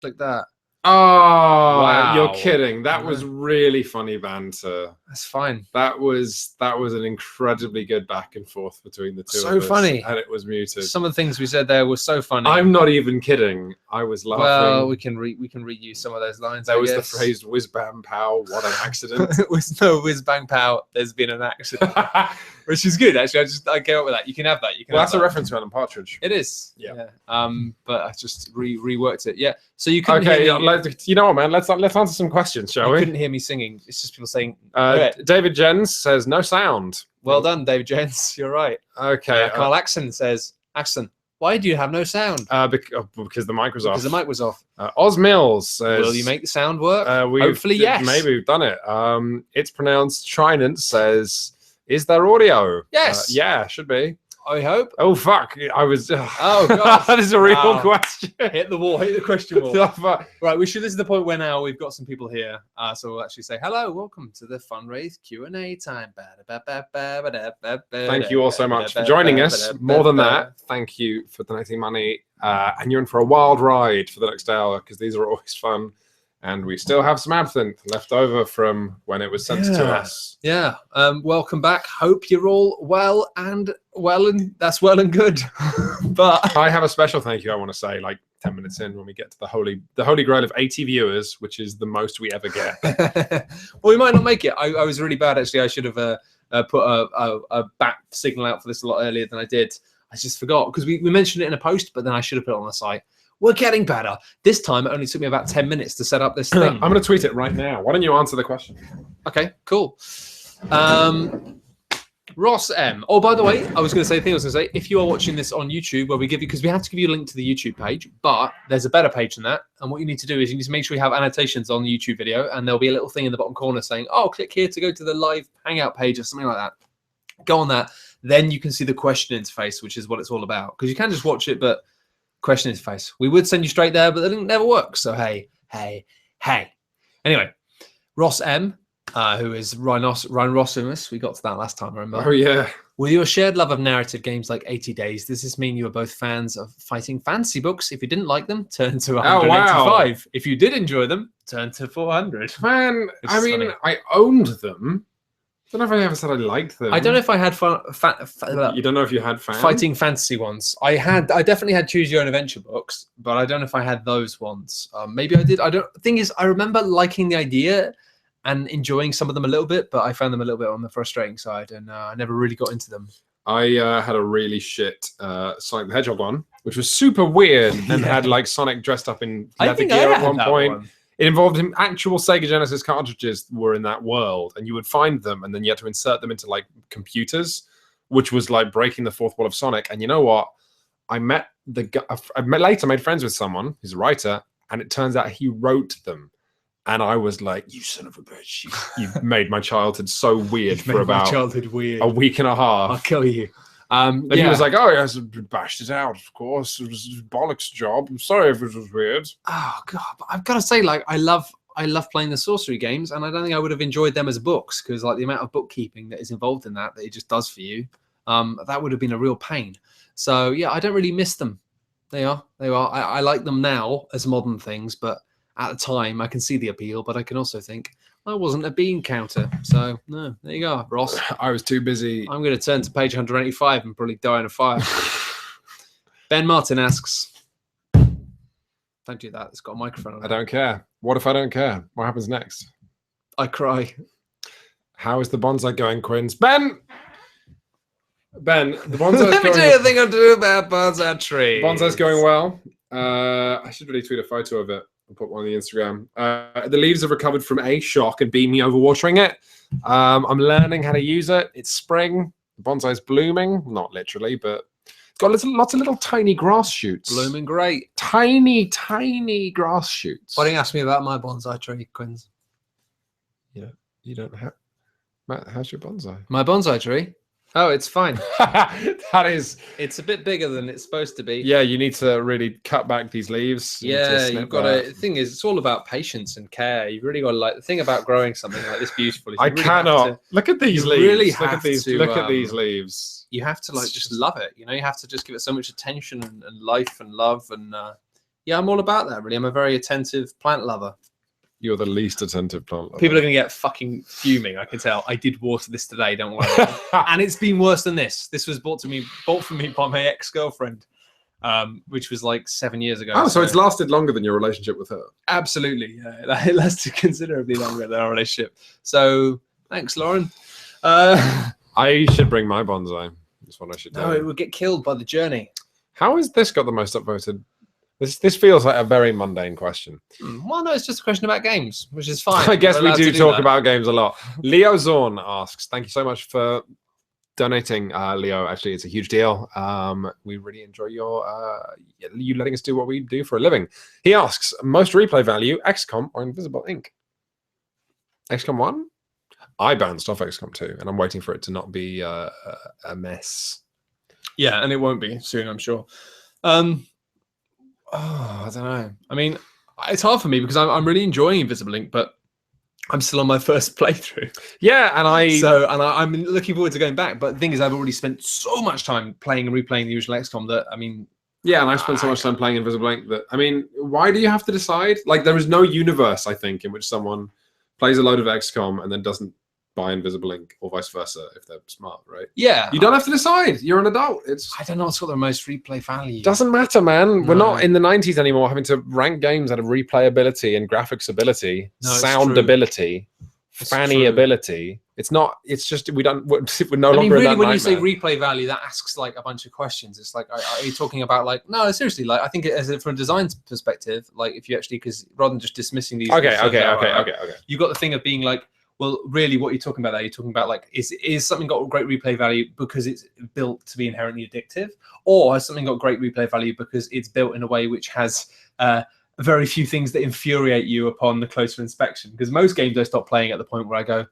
Like that. Oh, Wow. You're kidding. That was really funny banter. That's fine. That was an incredibly good back and forth between the two of us. So funny. And it was muted. Some of the things we said there were so funny. I'm not even kidding. I was laughing. Well, we can reuse some of those lines. There was the phrase "whiz bam pow." What an accident! It was no whiz bang pow. There's been an accident, which is good actually. I came up with that. You can have that. Well, that's a reference to Alan Partridge. It is. Yeah. But I just reworked it. Yeah. So you couldn't okay. hear me. You know what, man? Let's answer some questions, shall we? You couldn't hear me singing. It's just people saying. David Jens says no sound. Well done, David Jens. You're right. Okay. Carl Axon says, Axon, why do you have no sound? Because the mic was off. Because the mic was off. Oz Mills says, will you make the sound work? Hopefully, yes. Maybe we've done it. It's pronounced Trinant says, is there audio? Yes. Yeah, should be. I hope. Oh, fuck. I was... Oh, God. That is a real question. Hit the wall. Hit the question wall. Right, this is the point where now we've got some people here. So we'll actually say, hello, welcome to the Funwraith Q&A time. Thank you all so much for joining us. More than that, thank you for donating money. And you're in for a wild ride for the next hour, because these are always fun. And we still have some absinthe left over from when it was sent to us. Yeah. Welcome back. Hope you're all well and that's well and good. But I have a special thank you I want to say, like 10 minutes in, when we get to the holy grail of 80 viewers, which is the most we ever get. Well, we might not make it. I was really bad actually. I should have put a bat signal out for this a lot earlier than I did. I just forgot because we mentioned it in a post, but then I should have put it on the site. We're getting better. This time, it only took me about 10 minutes to set up this thing. I'm going to tweet it right now. Why don't you answer the question? Okay, cool. Ross M. Oh, by the way, I was going to say, if you are watching this on YouTube, where we give you, because we have to give you a link to the YouTube page, but there's a better page than that. And what you need to do is you need to make sure you have annotations on the YouTube video, and there'll be a little thing in the bottom corner saying, oh, click here to go to the live Hangout page or something like that. Go on that. Then you can see the question interface, which is what it's all about. Because you can just watch it, but question interface. We would send you straight there, but the link never works. So hey. Anyway, Ross M, who is Rhinosimus. We got to that last time, I remember. Oh yeah. With your shared love of narrative games like 80 Days, does this mean you are both fans of fighting fantasy books? If you didn't like them, turn to 185. Oh, wow. If you did enjoy them, turn to 400. Man, I mean, funny. I owned them. I don't know if I ever said I liked them. I don't know if I had you don't know if you had fighting fantasy ones. I definitely had choose your own adventure books, but I don't know if I had those ones. Maybe I did. Thing is, I remember liking the idea and enjoying some of them a little bit, but I found them a little bit on the frustrating side, and I never really got into them. I had a really shit Sonic the Hedgehog one, which was super weird and had like Sonic dressed up in leather gear at one point. It involved him. Actual Sega Genesis cartridges were in that world, and you would find them, and then you had to insert them into like computers, which was like breaking the fourth wall of Sonic. And you know what? I later made friends with someone who's a writer, and it turns out he wrote them. And I was like, "You son of a bitch! You made my childhood so weird for about a week and a half. I'll kill you." And he was like, "Oh, yes, bashed it out. Of course, it was Bollock's job. I'm sorry if it was weird." Oh God, but I've got to say, like, I love playing the sorcery games, and I don't think I would have enjoyed them as books because, like, the amount of bookkeeping that is involved in that it just does for you, that would have been a real pain. So yeah, I don't really miss them. They are. I like them now as modern things, but at the time, I can see the appeal, but I can also think I wasn't a bean counter. So no, there you go, Ross. I was too busy. I'm going to turn to page 185 and probably die in a fire. Ben Martin asks, "Don't do that. It's got a microphone on it." I don't care. What if I don't care? What happens next? I cry. How is the bonsai going, Quinns? Ben, the bonsai. Let me tell you a thing or two about bonsai trees. Bonsai's going well. I should really tweet a photo of it. I'll put one on the Instagram. The leaves have recovered from a shock and beat me overwatering it. I'm learning how to use it. It's spring. The bonsai's blooming. Not literally, but it's got lots of little tiny grass shoots. Blooming great. Tiny, tiny grass shoots. Why don't you ask me about my bonsai tree, Quinns? Yeah, you don't have... Matt, how's your bonsai? My bonsai tree? Oh, it's fine. It's a bit bigger than it's supposed to be. Yeah, you need to really cut back these leaves. You've got to. The thing is, it's all about patience and care. You've really got to, like, the thing about growing something like this beautifully. I cannot look at these leaves. Really look at these leaves. You have to just love it. You know, you have to just give it so much attention and life and love, and Yeah, I'm all about that, really. I'm a very attentive plant lover. You're the least attentive plant lover. People are going to get fucking fuming, I can tell. I did water this today, don't worry. And it's been worse than this. This was bought for me by my ex-girlfriend, which was like 7 years ago. Oh, so it's lasted longer than your relationship with her? Absolutely. Yeah. It lasted considerably longer than our relationship. So, thanks, Lauren. I should bring my bonsai. That's what I should do. No, it would get killed by the journey. How has this got the most upvoted? This feels like a very mundane question. Well, no, it's just a question about games, which is fine. I guess we do talk about games a lot. Leo Zorn asks, thank you so much for donating, Leo. Actually, it's a huge deal. We really enjoy you letting us do what we do for a living. He asks, most replay value, XCOM or Invisible Ink? XCOM 1? I bounced off XCOM 2, and I'm waiting for it to not be a mess. Yeah, and it won't be soon, I'm sure. I don't know. I mean, it's hard for me because I'm really enjoying Invisible Ink, but I'm still on my first playthrough. Yeah, and I'm looking forward to going back. But the thing is, I've already spent so much time playing and replaying the usual XCOM that, I mean... Yeah, and I've spent so much time playing Invisible Ink that, I mean, why do you have to decide? Like, there is no universe, I think, in which someone plays a load of XCOM and then doesn't buy Invisible Ink, or vice versa, if they're smart, right? Yeah. You don't have to decide. You're an adult. I don't know what's got the most replay value. Doesn't matter, man. No. We're not in the 90s anymore having to rank games out of replayability and graphics ability, sound ability, fanny ability. It's not, it's just, we're no longer in that really, when nightmare. you say replay value, that asks like a bunch of questions. It's like, are you talking about like, no, seriously, like I think from a design perspective, like if you actually, because rather than just dismissing these. Okay. You've got the thing of being like, well, really, what you're talking about there, you're talking about like, is something got great replay value because it's built to be inherently addictive, or has something got great replay value because it's built in a way which has very few things that infuriate you upon the closer inspection? Because most games I stop playing at the point where I go,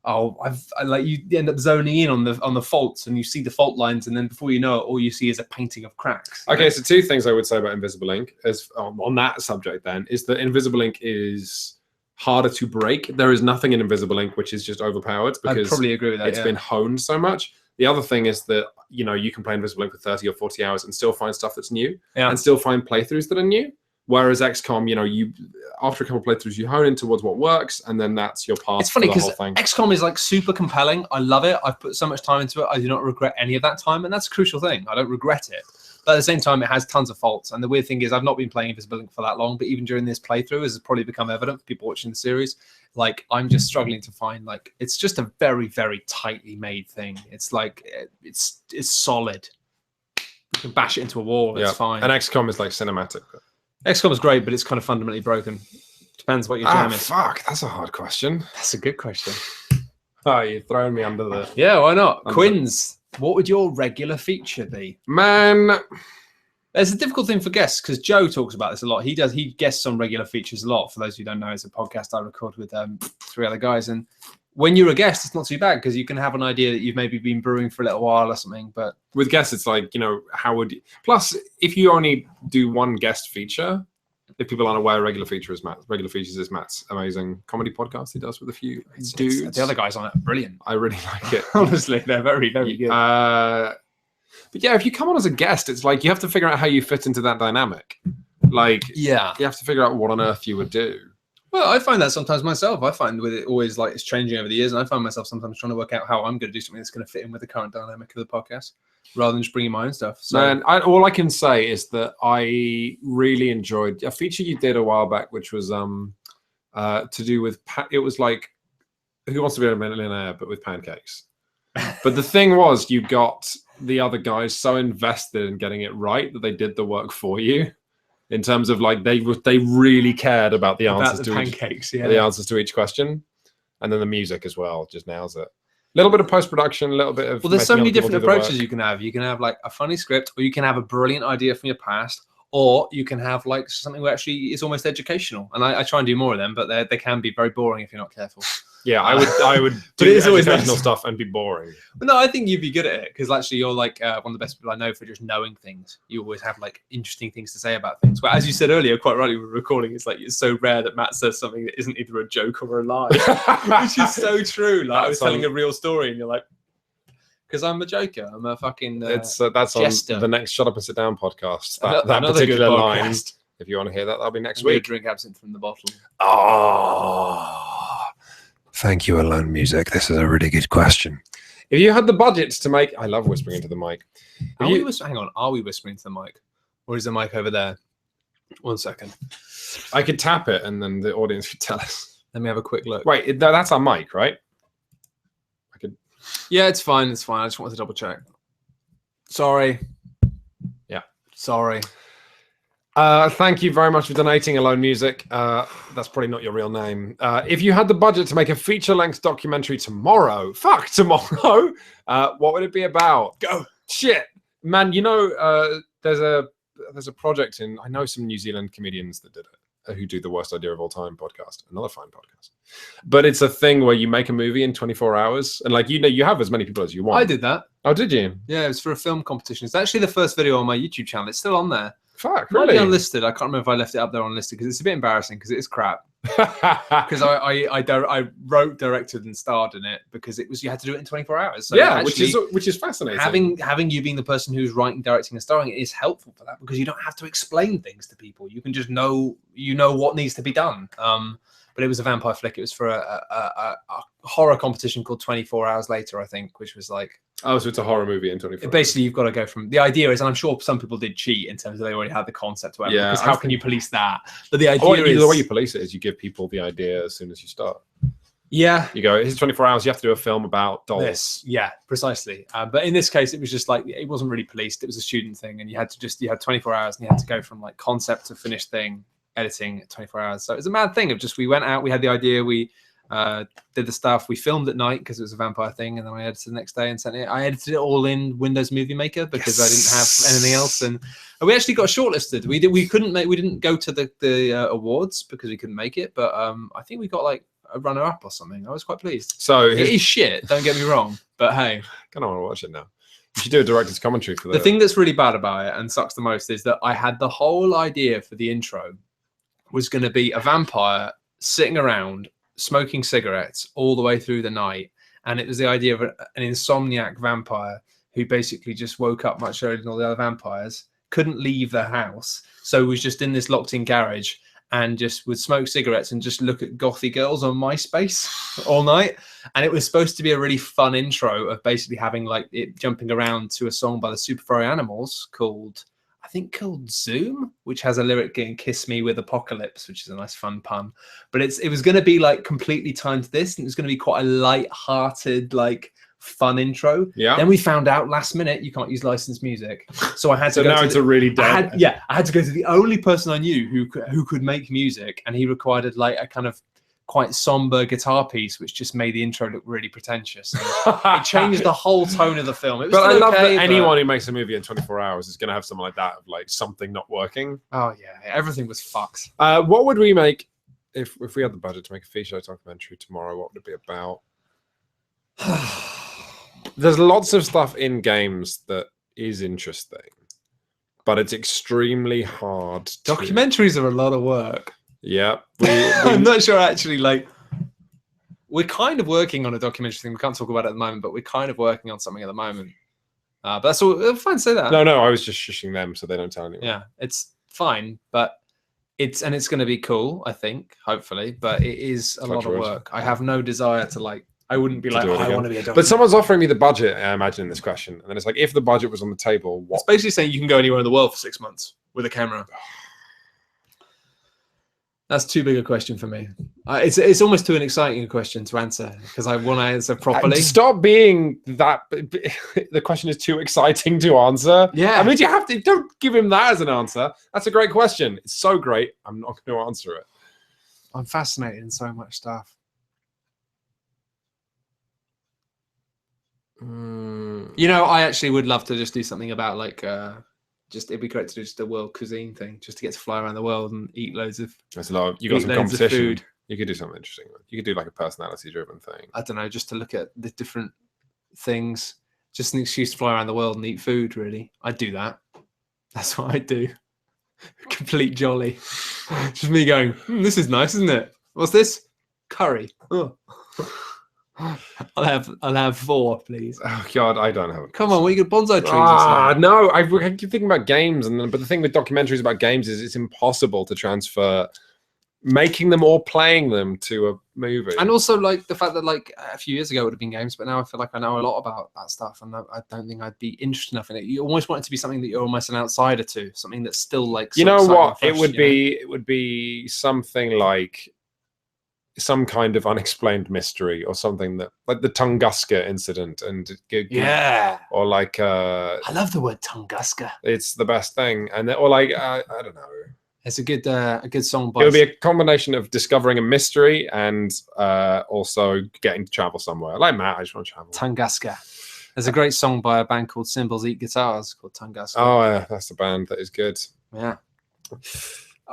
oh, I like you end up zoning in on the faults, and you see the fault lines, and then before you know it, all you see is a painting of cracks. Okay, so two things I would say about Invisible Ink as on that subject then is that Invisible Ink is harder to break. There is nothing in Invisible Ink which is just overpowered because I probably agree with that. It's been honed so much. The other thing is that, you know, you can play Invisible Ink for 30 or 40 hours and still find stuff that's new and still find playthroughs that are new. Whereas XCOM, you know, after a couple of playthroughs, you hone in towards what works, and then that's your path. It's funny because XCOM is like super compelling. I love it. I've put so much time into it. I do not regret any of that time, and that's a crucial thing. I don't regret it. But at the same time, it has tons of faults. And the weird thing is, I've not been playing Invisible Ink for that long, but even during this playthrough, as has probably become evident for people watching the series, like I'm just struggling to find like it's just a very, very tightly made thing. It's like it's solid. You can bash it into a wall. It's fine. And XCOM is like cinematic. XCOM is great, but it's kind of fundamentally broken. Depends what your jam is. Fuck, that's a hard question. That's a good question. Oh, you're throwing me under the... Yeah, why not? Quins, what would your regular feature be? Man... It's a difficult thing for guests because Joe talks about this a lot. He guests on regular features a lot. For those who don't know, it's a podcast I record with 3 other guys. And when you're a guest, it's not too bad because you can have an idea that you've maybe been brewing for a little while or something. But with guests, it's like, you know, how would you... Plus, if you only do one guest feature, if people aren't aware, Regular Features is Matt's amazing comedy podcast he does with a few dudes. The other guys on it are brilliant. I really like it. Honestly, they're very, very good. But yeah, if you come on as a guest, it's like you have to figure out how you fit into that dynamic. Like, yeah, you have to figure out what on earth you would do. Well, I find that sometimes myself. I find with it always like it's changing over the years, and I find myself sometimes trying to work out how I'm going to do something that's going to fit in with the current dynamic of the podcast, rather than just bringing my own stuff. So, man, all I can say is that I really enjoyed a feature you did a while back, which was to do with it was like Who Wants to Be a Millionaire, but with pancakes. But the thing was, you got the other guys so invested in getting it right that they did the work for you. In terms of like they really cared about the answers to pancakes, the answers to each question, and then the music as well just nails it. A little bit of post-production, a little bit of... Well, there's so many different approaches you can have. You can have like a funny script, or you can have a brilliant idea from your past, or you can have like something where actually is almost educational. And I try and do more of them, but they can be very boring if you're not careful. Yeah, I would do educational stuff and be boring. But no, I think you'd be good at it because actually you're like one of the best people I know for just knowing things. You always have like interesting things to say about things. But as you said earlier, quite rightly, we're recording. It's like it's so rare that Matt says something that isn't either a joke or a lie, which is so true. Like I was telling a real story, and you're like, because I'm a joker. I'm a fucking that's jester. on the next Shut Up and Sit Down podcast. That particular line If you want to hear that, that'll be next week. week. Drink absinthe from the bottle. Oh, thank you, Alone Music. This is a really good question. If you had the budget to make, I love whispering into the mic. Hang on, are we whispering to the mic, or is the mic over there? 1 second. I could tap it, and then the audience could tell us. Let me have a quick look. Wait, that's our mic, right? I could. Yeah, it's fine. It's fine. I just wanted to double check. Sorry. Yeah. Sorry. Thank you very much for donating, Alone Music. That's probably not your real name. If you had the budget to make a feature-length documentary tomorrow, what would it be about? Go. Shit, man. You know, there's a project in. I know some New Zealand comedians that did it, who do the Worst Idea of All Time podcast. Another fine podcast. But it's a thing where you make a movie in 24 hours, and you have as many people as you want. I did that. Oh, did you? Yeah, it was for a film competition. It's actually the first video on my YouTube channel. It's still on there. Fuck, really? Might be unlisted. I can't remember if I left it up there unlisted because it's a bit embarrassing because it is crap. Because I wrote, directed, and starred in it because you had to do it in 24 hours. So yeah, actually, which is fascinating. Having you being the person who's writing, directing, and starring it is helpful for that because you don't have to explain things to people. You can just know what needs to be done. But it was a vampire flick. It was for a horror competition called 24 Hours Later, I think, which was like. Oh, so it's a horror movie in 24 hours. Basically, you've got to go from... The idea is, and I'm sure some people did cheat in terms of they already had the concept. Whatever, yeah. Because how can you police that? But the idea is... The way you police it is you give people the idea as soon as you start. Yeah. You go, here's 24 hours, you have to do a film about dolls. Yeah, precisely. But in this case, it was just like, it wasn't really policed. It was a student thing. And you had 24 hours and you had to go from like concept to finished thing, editing 24 hours. So it was a mad thing of just, we went out, we had the idea, we did the stuff, we filmed at night because it was a vampire thing, and then I edited the next day and sent it. I edited it all in Windows Movie Maker because I didn't have anything else, and we actually got shortlisted. We didn't go to the awards because we couldn't make it, but I think we got like a runner-up or something. I was quite pleased. So it is shit, don't get me wrong, but hey, kind of want to watch it now. You should do a director's commentary for that. The thing that's really bad about it and sucks the most is that I had the whole idea for the intro was going to be a vampire sitting around smoking cigarettes all the way through the night, and it was the idea of an insomniac vampire who basically just woke up much earlier than all the other vampires, couldn't leave the house, so was just in this locked-in garage and just would smoke cigarettes and just look at gothy girls on MySpace all night. And it was supposed to be a really fun intro of basically having like it jumping around to a song by the Super Furry Animals called Zoom, which has a lyric getting "Kiss Me with Apocalypse," which is a nice fun pun. But it was going to be like completely timed to this, and it was going to be quite a light-hearted, like fun intro. Yeah. Then we found out last minute you can't use licensed music, so I had to. So now it's a really dead. I had to go to the only person I knew who could make music, and he required like a kind of quite somber guitar piece, which just made the intro look really pretentious. It changed the whole tone of the film. It was but I love okay, that anyone who makes a movie in 24 hours is going to have something like that, of like something not working. Oh yeah, everything was fucked. What would we make if we had the budget to make a feature documentary tomorrow? What would it be about? There's lots of stuff in games that is interesting, but it's extremely hard. Documentaries are a lot of work. Yeah. I'm not sure actually, like, we're kind of working on a documentary thing. We can't talk about it at the moment, but we're kind of working on something at the moment. But that's all. Fine, say that. No, I was just shushing them so they don't tell anyone. Yeah, it's fine, but it's going to be cool, I think, hopefully, but it is a lot of work. I have no desire to like, I wouldn't be like, I want to be a doctor. But someone's offering me the budget, I imagine, in this question. And then it's like, if the budget was on the table, what? It's basically saying you can go anywhere in the world for 6 months with a camera. That's too big a question for me. It's almost too an exciting question to answer because I want to answer properly. Stop being that. The question is too exciting to answer. Yeah. I mean, you have to. Don't give him that as an answer. That's a great question. It's so great. I'm not going to answer it. I'm fascinated in so much stuff. You know, I actually would love to just do something about like, it'd be great to do just a world cuisine thing, just to get to fly around the world and eat loads of. That's a lot. You got some competition. Food. You could do something interesting. You could do like a personality-driven thing. I don't know, just to look at the different things. Just an excuse to fly around the world and eat food. Really, I'd do that. That's what I'd do. Complete jolly. Just me going, this is nice, isn't it? What's this? Curry. Oh. I'll have 4, please. Oh God, I don't have it. Come on, we got bonsai trees. No, I keep thinking about games, but the thing with documentaries about games is it's impossible to transfer making them or playing them to a movie. And also, like, the fact that, like, a few years ago it would have been games, but now I feel like I know a lot about that stuff, and I don't think I'd be interested enough in it. You almost want it to be something that you're almost an outsider to, something that's still, like, you know what? Fresh, it would be something like some kind of unexplained mystery or something that, like the Tunguska incident, and or like I love the word Tunguska. It's the best thing, and or like I don't know. It's a good song. It would be a combination of discovering a mystery and also getting to travel somewhere. Like Matt, I just want to travel. Tunguska. There's a great song by a band called Cymbals Eat Guitars called Tunguska. Oh yeah, that's the band that is good. Yeah.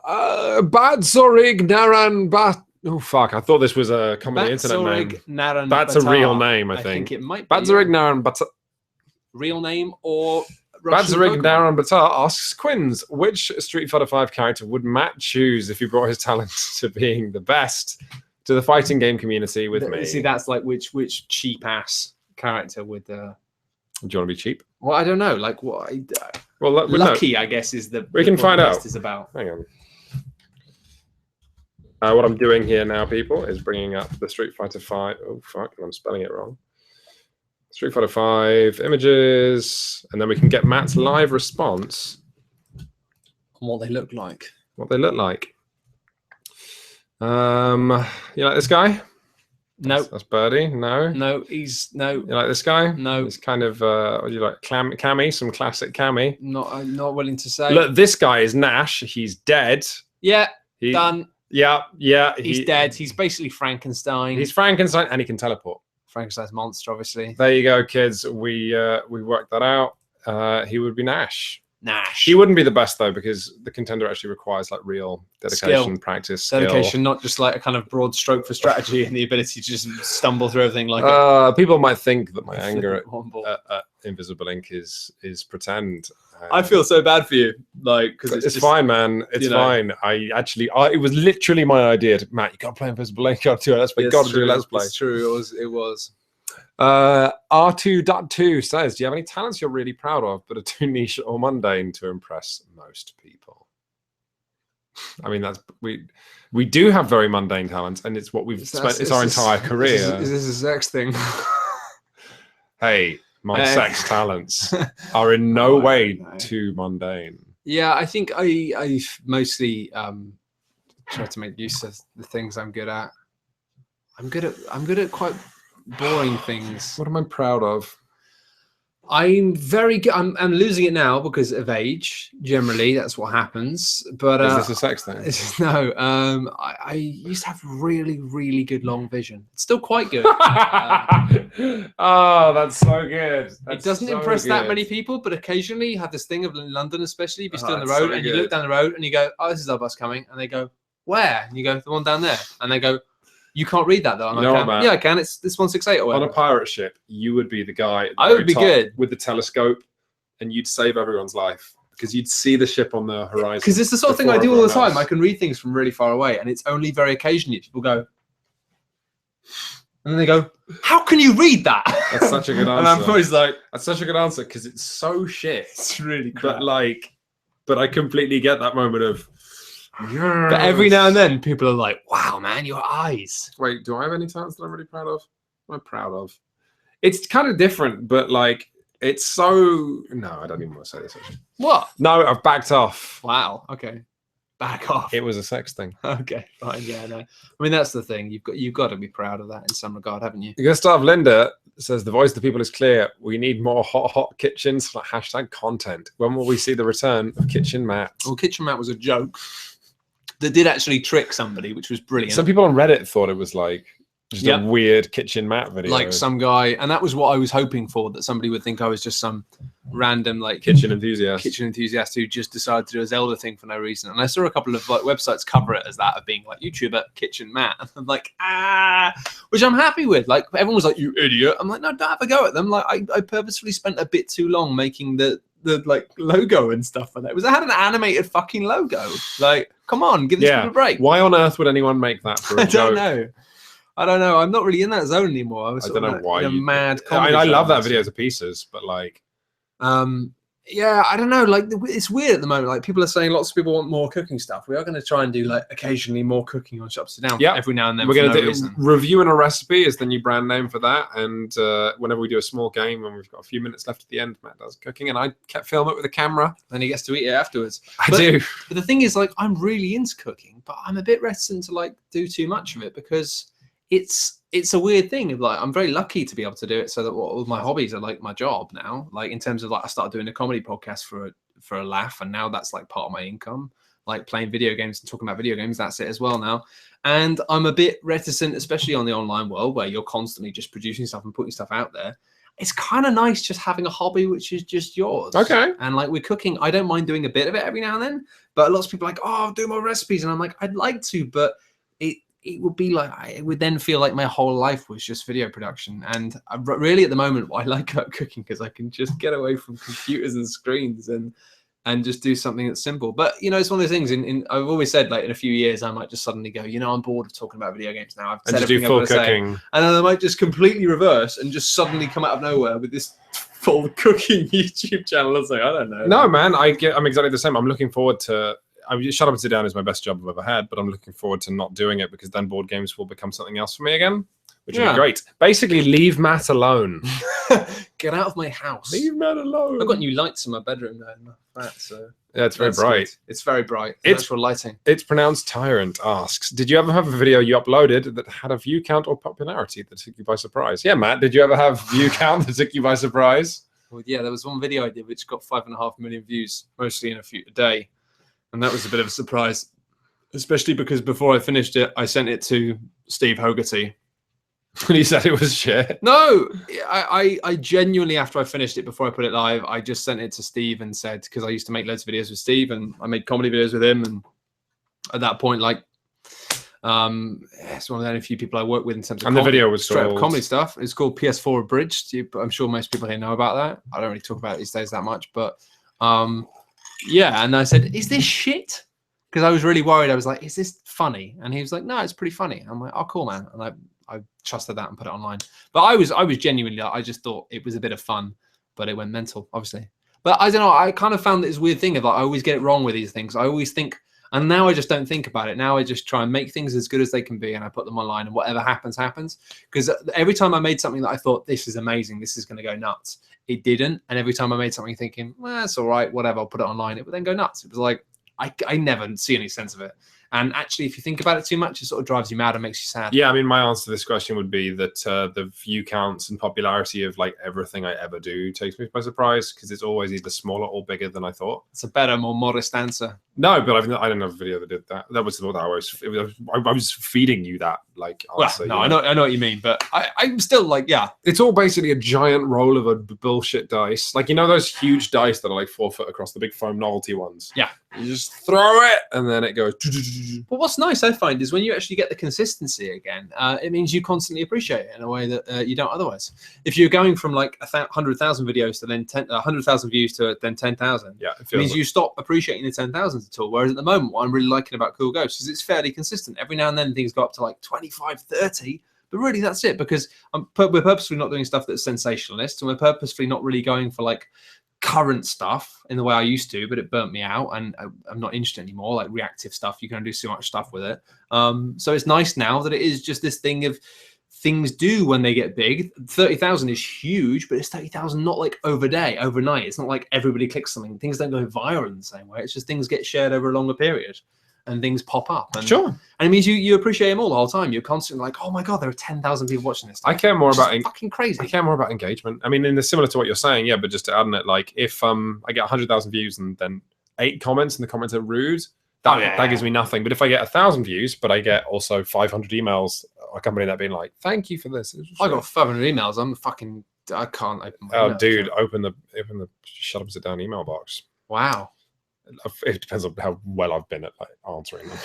Badzorig Naran Bat. Oh fuck! I thought this was a common internet name. Naran That's Batar. a real name, I think it might be. Badzorig Naran Batar. Real name or Badzorig Naran Batar asks Quins, which Street Fighter V character would Matt choose if he brought his talent to being the best to the fighting game community with me? See, that's like which cheap ass character would. Do you want to be cheap? Well, I don't know. Like what? Well, Lucky, I guess, is the. We can find out. Is about. Hang on. What I'm doing here now, people, is bringing up the Street Fighter 5. Oh, fuck, I'm spelling it wrong. Street Fighter 5 images, and then we can get Matt's live response on what they look like. What they look like. You like this guy? No. That's Birdie. No. No, he's no. You like this guy? No. It's kind of what do you like? Cammy, some classic Cammy. I'm not willing to say. Look, this guy is Nash. He's dead. Yeah. Done. Yeah. He's dead. He's basically Frankenstein. He's Frankenstein, and he can teleport. Frankenstein's monster, obviously. There you go, kids. We worked that out. He would be Nash. Nash. He wouldn't be the best though, because the contender actually requires like real dedication, practice, dedication, not just like a kind of broad stroke for strategy and the ability to just stumble through everything. Like people might think that my anger at Invisible Ink is pretend. I feel so bad for you, like because it's fine, man. It's fine. It was literally my idea. Matt, you gotta play Invisible Ink. You gotta do it. Let's play. Gotta do Let's Play. It's true. It was. R2.2 says, do you have any talents you're really proud of but are too niche or mundane to impress most people? I mean, that's we do have very mundane talents, and it's what we've spent it's our entire career. Is this a sex thing? Hey, my sex talents are in no way too mundane. Yeah, I think I mostly try to make use of the things I'm good at. I'm good at quite boring things. What am I proud of? I'm very good. I'm losing it now because of age. Generally, that's what happens. But is this a sex thing? No. I used to have really, really good long vision. It's still quite good. Oh, that's so good. It doesn't impress that many people, but occasionally you have this thing of in London, especially if you're still on the road and you look down the road and you go, "Oh, this is our bus coming," and they go, "Where?" And you go, "The one down there," and they go, "You can't read that though." Yeah, I can. It's this 168 or whatever. On a pirate ship, you would be the guy. I would be good with the telescope, and you'd save everyone's life because you'd see the ship on the horizon. Because it's the sort of thing I do all the time. I can read things from really far away, and it's only very occasionally people go, and then they go, "How can you read that?" That's such a good answer. And I'm always like, "That's such a good answer," because it's so shit. It's really crap. But I completely get that moment of. Yes. But every now and then, people are like, "Wow, man, your eyes." Wait, do I have any talents that I'm really proud of? What am I proud of? It's kind of different, but like, it's so. No, I don't even want to say this. Actually. What? No, I've backed off. Wow. Okay. Back off. It was a sex thing. Okay, fine. Yeah, no. I mean, that's the thing. You've got to be proud of that in some regard, haven't you? Gustav Linda says the voice of the people is clear. We need more hot kitchens. # content. When will we see the return of Kitchen Matt? Well, Kitchen Matt was a joke that did actually trick somebody, which was brilliant. Some people on Reddit thought it was like just a weird Kitchen Matt video. Like some guy, and that was what I was hoping for, that somebody would think I was just some random like kitchen enthusiast who just decided to do a Zelda thing for no reason. And I saw a couple of like websites cover it as that, of being like YouTuber Kitchen Matt. And I'm like, which I'm happy with. Like everyone was like, "You idiot." I'm like, no, don't have a go at them. Like I purposefully spent a bit too long making the like logo and stuff for that. I had an animated fucking logo. Like, come on, give this people a break. Why on earth would anyone make that for a joke? I don't know. I don't know. I'm not really in that zone anymore. I don't know why. A mad. I love that video to pieces, but like, yeah, I don't know. Like, it's weird at the moment. Like, people are saying lots of people want more cooking stuff. We are going to try and do like occasionally more cooking on Shops to Down. Yeah, every now and then. We're going to do reviewing a recipe is the new brand name for that. And whenever we do a small game and we've got a few minutes left at the end, Matt does cooking, and I kept filming it with a camera. And he gets to eat it afterwards. I do. But the thing is, like, I'm really into cooking, but I'm a bit reticent to like do too much of it because it's a weird thing. Of like, I'm very lucky to be able to do it so that all my hobbies are like my job now. Like, in terms of like, I started doing a comedy podcast for a laugh, and now that's like part of my income. Like, playing video games and talking about video games, that's it as well now. And I'm a bit reticent, especially on the online world where you're constantly just producing stuff and putting stuff out there. It's kind of nice just having a hobby which is just yours. Okay. And like, with cooking, I don't mind doing a bit of it every now and then, but lots of people are like, oh, I'll do more recipes, and I'm like, I'd like to, but it would be like, it would then feel like my whole life was just video production. And really at the moment, what I like about cooking is I can just get away from computers and screens and just do something that's simple. But, you know, it's one of those things I've always said, like, in a few years, I might just suddenly go, you know, I'm bored of talking about video games now. I've said everything I'm going to say. And then I might just completely reverse and just suddenly come out of nowhere with this full cooking YouTube channel. I don't know. No, man, I'm exactly the same. I'm looking forward to... Shut Up and Sit Down is my best job I've ever had, but I'm looking forward to not doing it because then board games will become something else for me again, which would be great. Basically, leave Matt alone. Get out of my house. Leave Matt alone. I've got new lights in my bedroom there. So yeah, it's very bright. Good. It's very bright. It's natural lighting. It's pronounced Tyrant asks, did you ever have a video you uploaded that had a view count or popularity that took you by surprise? Yeah, Matt, did you ever have view count that took you by surprise? Well, yeah, there was one video I did which got 5.5 million views, mostly in a day. And that was a bit of a surprise, especially because before I finished it, I sent it to Steve Hogarty. And he said it was shit. No, I genuinely, after I finished it, before I put it live, I just sent it to Steve and said, because I used to make loads of videos with Steve and I made comedy videos with him. And at that point, like, it's one of the only few people I work with in terms of the video was straight up comedy stuff. It's called PS4 Abridged. I'm sure most people here know about that. I don't really talk about it these days that much, but yeah, and I said, is this shit? Because I was really worried. I was like, is this funny? And he was like, no, it's pretty funny. I'm like, oh, cool, man. And I trusted that and put it online. But I was genuinely, I just thought it was a bit of fun, but it went mental, obviously. But I don't know, I kind of found this weird thing of like, I always get it wrong with these things. I always think, and now I just don't think about it. Now I just try and make things as good as they can be, and I put them online, and whatever happens, happens. Because every time I made something that I thought, this is amazing, this is going to go nuts, it didn't. And every time I made something thinking, well, it's all right, whatever, I'll put it online, it would then go nuts. It was like, I never see any sense of it. And actually, if you think about it too much, it sort of drives you mad and makes you sad. Yeah, I mean, my answer to this question would be that the view counts and popularity of like everything I ever do takes me by surprise because it's always either smaller or bigger than I thought. It's a better, more modest answer. No, but I don't have a video that did that. That was what I was feeding you that. Like, answer, well, no, I know what you mean, but I'm still like, yeah. It's all basically a giant roll of a bullshit dice. Like, you know those huge dice that are like 4 foot across, the big foam novelty ones? Yeah. You just throw it, and then it goes. But what's nice, I find, is when you actually get the consistency again, it means you constantly appreciate it in a way that you don't otherwise. If you're going from like 100,000 videos to then 100,000 views to then 10,000, yeah, it means you stop appreciating the 10,000s at all. Whereas at the moment, what I'm really liking about Cool Ghosts is it's fairly consistent. Every now and then things go up to like 25, 30. But really, that's it, because we're purposefully not doing stuff that's sensationalist, and we're purposefully not really going for like current stuff in the way I used to, but it burnt me out, and I'm not interested anymore. Like reactive stuff, you can do so much stuff with it. So it's nice now that it is just this thing of things do when they get big. 30,000 is huge, but it's 30,000 not like overnight. It's not like everybody clicks something. Things don't go viral in the same way. It's just things get shared over a longer period. And things pop up. And, sure. And it means you appreciate them all the whole time. You're constantly like, oh my God, there are 10,000 people watching this. I care more about fucking crazy. I care more about engagement. I mean, similar to what you're saying, yeah, but just to add on it, like if I get 100,000 views and then 8 comments and the comments are rude, that gives me nothing. But if I get 1,000 views, but I get also 500 emails accompanying that being like, thank you for this. I got 500 emails. I can't open my email. Dude, open the Shut Up and Sit Down email box. Wow. It depends on how well I've been at like answering them.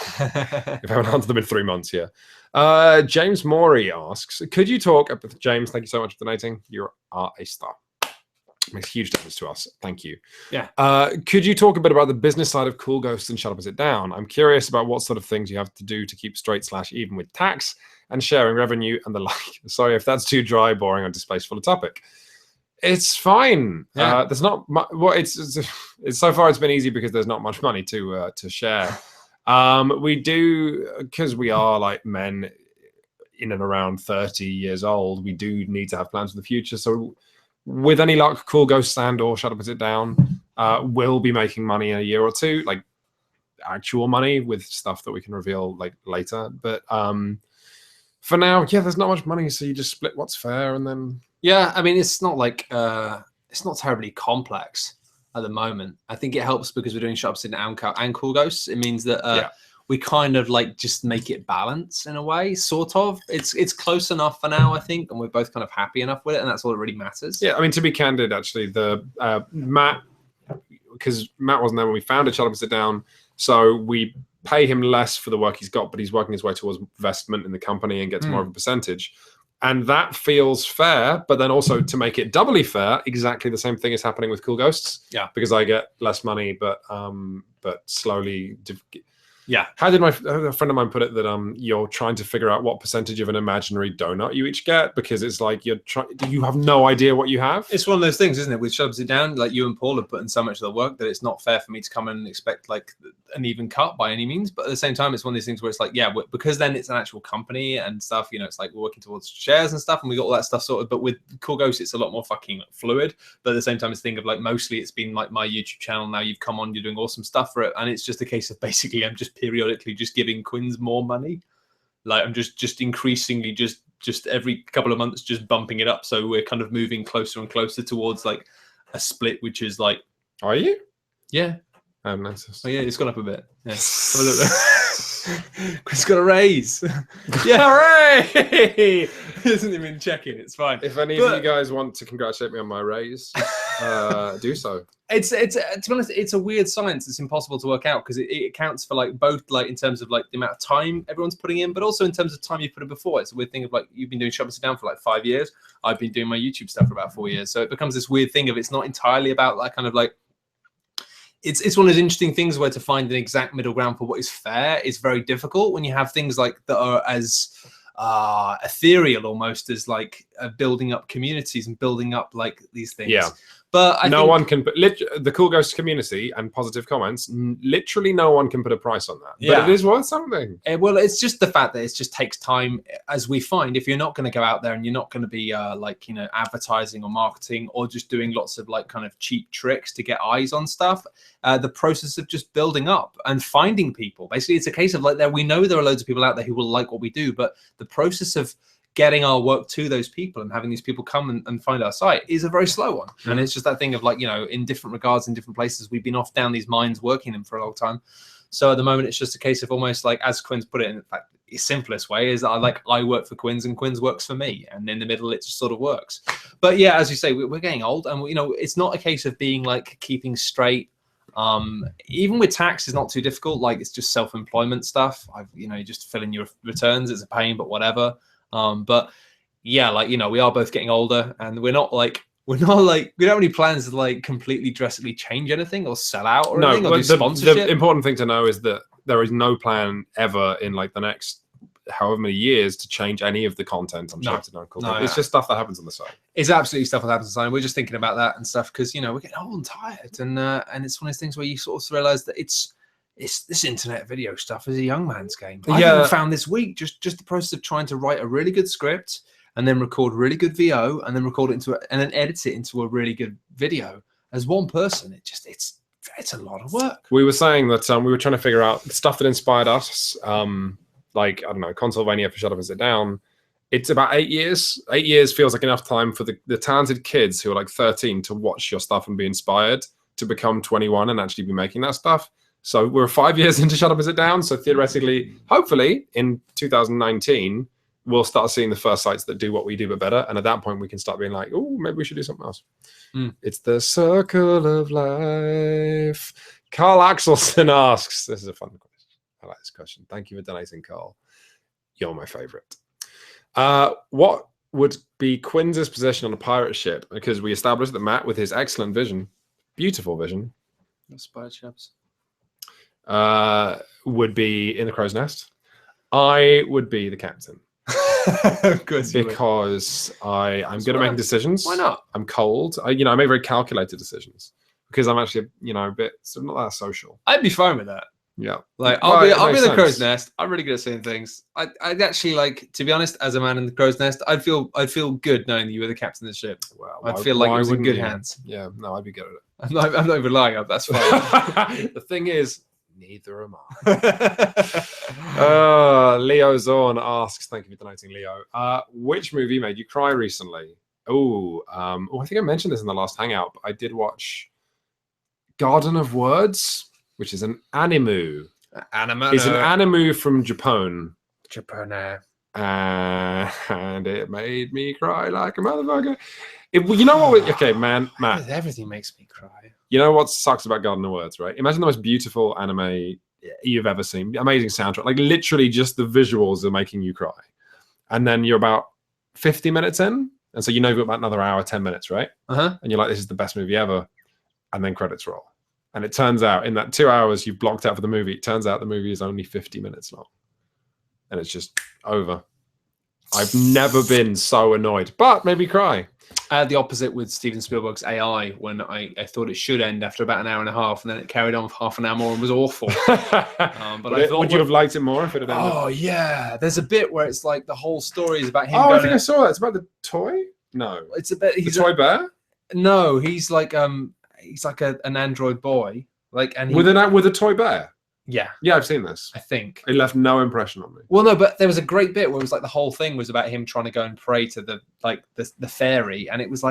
If I haven't answered them in 3 months, yeah. James Morey asks, could you talk about James? Thank you so much for donating. You are a star. makes a huge difference to us. Thank you. Yeah. Could you talk a bit about the business side of Cool Ghosts and Shut Up and Sit Down? I'm curious about what sort of things you have to do to keep straight/even with tax and sharing revenue and the like. Sorry if that's too dry, boring, or distasteful a topic. It's fine. Yeah. There's not much. Well, it's so far it's been easy because there's not much money to share. We do, because we are like men in and around 30 years old. We do need to have plans for the future. So, with any luck, Cool Ghost and or Shut Up and Sit Down will be making money in a year or two, like actual money with stuff that we can reveal like later. But for now, yeah, there's not much money, so you just split what's fair, and then. Yeah, I mean, it's not like it's not terribly complex at the moment. I think it helps because we're doing Shut Up, Sit Down and Cool Ghosts. It means that we kind of like just make it balance in a way, sort of. It's close enough for now, I think, and we're both kind of happy enough with it, and that's all that really matters. Yeah, I mean, to be candid, actually, the Matt, because Matt wasn't there when we founded Shut Up and Sit Down, so we pay him less for the work he's got, but he's working his way towards investment in the company and gets more of a percentage. And that feels fair, but then also to make it doubly fair, exactly the same thing is happening with Cool Ghosts. Yeah, because I get less money, but slowly. Yeah. How did a friend of mine put it that you're trying to figure out what percentage of an imaginary donut you each get, because it's like you have no idea what you have. It's one of those things, isn't it? With Shut Up, Sit Down, like you and Paul have put in so much of the work that it's not fair for me to come and expect like an even cut by any means. But at the same time, it's one of these things where it's like, yeah, because then it's an actual company and stuff. You know, it's like we're working towards shares and stuff, and we got all that stuff sorted. But with Cool Ghost, it's a lot more fucking fluid. But at the same time, it's a thing of like mostly it's been like my YouTube channel. Now you've come on, you're doing awesome stuff for it, and it's just a case of basically I'm just periodically just giving Quinns more money. Like I'm just increasingly just every couple of months just bumping it up, so we're kind of moving closer and closer towards like a split, which is like, are you? Yeah. Oh, nice. Oh yeah, it's gone up a bit. Yeah. Quinns got a raise. Yeah, hooray! He isn't even checking. It's fine. If any of you guys want to congratulate me on my raise, do so. It's to be honest, it's a weird science. It's impossible to work out because it accounts for like both like in terms of like the amount of time everyone's putting in, but also in terms of time you put in before. It's a weird thing of like you've been doing Shut Up and Sit Down for like 5 years. I've been doing my YouTube stuff for about 4 years, so it becomes this weird thing of it's not entirely about like kind of like. It's one of those interesting things where to find an exact middle ground for what is fair is very difficult when you have things like that are as ethereal almost as like building up communities and building up like these things. Yeah. But no one can put the Cool Ghost community and positive comments. Literally, no one can put a price on that. Yeah. But it is worth something. Well, it's just the fact that it just takes time, as we find. If you're not going to go out there and you're not going to be like advertising or marketing or just doing lots of like kind of cheap tricks to get eyes on stuff, the process of just building up and finding people. Basically, it's a case of like we know there are loads of people out there who will like what we do, but the process of getting our work to those people and having these people come and find our site is a very slow one. And it's just that thing of like, in different regards, in different places, we've been off down these mines working them for a long time. So at the moment, it's just a case of almost like, as Quinns put it, in fact, the simplest way is I work for Quinns and Quinns works for me. And in the middle, it just sort of works. But yeah, as you say, we're getting old and, it's not a case of being like keeping straight. Even with tax, it's not too difficult. Like it's just self-employment stuff. You just fill in your returns. It's a pain, but whatever. But yeah, like, we are both getting older and we don't have any plans to like completely drastically change anything or sell out or anything or do sponsorship. The important thing to know is that there is no plan ever in like the next however many years to change any of the content on Shut Up, Sit Down. It's just stuff that happens on the site. It's absolutely stuff that happens on the site. We're just thinking about that and stuff because, we're getting old and tired and it's one of those things where you sort of realize that it's this internet video stuff is a young man's game. I even found this week just the process of trying to write a really good script and then record really good VO and then record it and then edit it into a really good video as one person. It's a lot of work. We were saying that we were trying to figure out stuff that inspired us, like I don't know, Consolvania for Shut Up and Sit Down. It's about 8 years. 8 years feels like enough time for the talented kids who are like 13 to watch your stuff and be inspired to become 21 and actually be making that stuff. So we're 5 years into Shut Up and Sit Down. So theoretically, hopefully in 2019, we'll start seeing the first sites that do what we do, but better. And at that point, we can start being like, oh, maybe we should do something else. It's the circle of life. Carl Axelson asks, this is a fun question. I like this question. Thank you for donating, Carl. You're my favorite. What would be Quinn's position on a pirate ship, because we established that Matt, with his excellent vision, beautiful vision, spider ships, would be in the crow's nest. I would be the captain. Of course, because I'm good at making decisions. Why not? I'm cold. I make very calculated decisions because I'm actually a bit not that social. I'd be fine with that. Yeah, like I'll be the crow's nest. I'm really good at saying things. I'd actually like, to be honest, as a man in the crow's nest, I'd feel good knowing that you were the captain of the ship. Well, I'd feel like it was in good hands. Yeah, no, I'd be good at it. I'm not even lying. That's fine. The thing is, neither am I. Leo Zorn asks, thank you for donating, Leo. Which movie made you cry recently? I think I mentioned this in the last hangout, but I did watch Garden of Words, which is an animu. It's an animu from Japan. And it made me cry like a motherfucker. You know what? Okay, Matt. Everything makes me cry. You know what sucks about Garden of Words, right? Imagine the most beautiful anime you've ever seen. Amazing soundtrack. Like, literally just the visuals are making you cry. And then you're about 50 minutes in. And so you've got about another hour, 10 minutes, right? Uh-huh. And you're like, this is the best movie ever. And then credits roll. And it turns out in that 2 hours you've blocked out for the movie, it turns out the movie is only 50 minutes long. And it's just over. I've never been so annoyed, but made me cry. I had the opposite with Steven Spielberg's AI, when I thought it should end after about an hour and a half, and then it carried on for half an hour more and was awful. Would you have liked it more if it had ended? Oh, yeah. There's a bit where it's like the whole story is about him. I think I saw that. It's about the toy? No. It's a bit. He's the toy bear? No, he's like an android boy. With a toy bear? Yeah. Yeah, I've seen this. I think. It left no impression on me. Well, no, but there was a great bit where it was like the whole thing was about him trying to go and pray to the fairy, and it was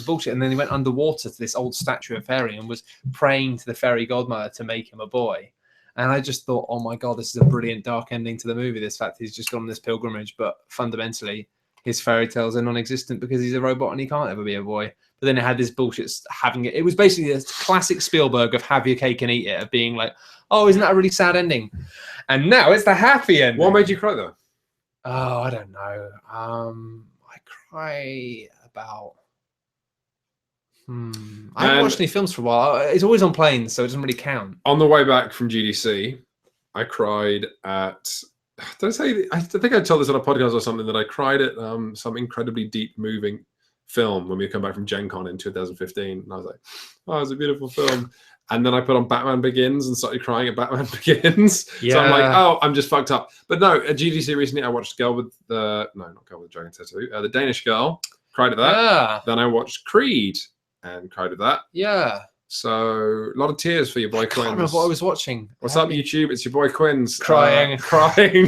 bullshit. And then he went underwater to this old statue of fairy and was praying to the fairy godmother to make him a boy. And I just thought, oh my God, this is a brilliant dark ending to the movie. This fact he's just gone on this pilgrimage, but fundamentally his fairy tales are non-existent because he's a robot and he can't ever be a boy. But then it had this bullshit having it. It was basically a classic Spielberg of have your cake and eat it, of being like, oh, isn't that a really sad ending? And now it's the happy ending. What made you cry though? Oh, I don't know. I cry about. I haven't watched any films for a while. It's always on planes, so it doesn't really count. On the way back from GDC, I cried at. Did I say? I think I told this on a podcast or something that I cried at some incredibly deep, moving film when we come back from Gen Con in 2015, and I was like, "Oh, it was a beautiful film." And then I put on Batman Begins and started crying at Batman Begins. Yeah. So I'm like, oh, I'm just fucked up. But no, at GDC recently, I watched Girl with the not Girl with the Dragon Tattoo, the Danish Girl. Cried at that. Yeah. Then I watched Creed and cried at that. Yeah. So a lot of tears for your boy Quinn. I can't remember what I was watching. What's up, YouTube? It's your boy Quinn's crying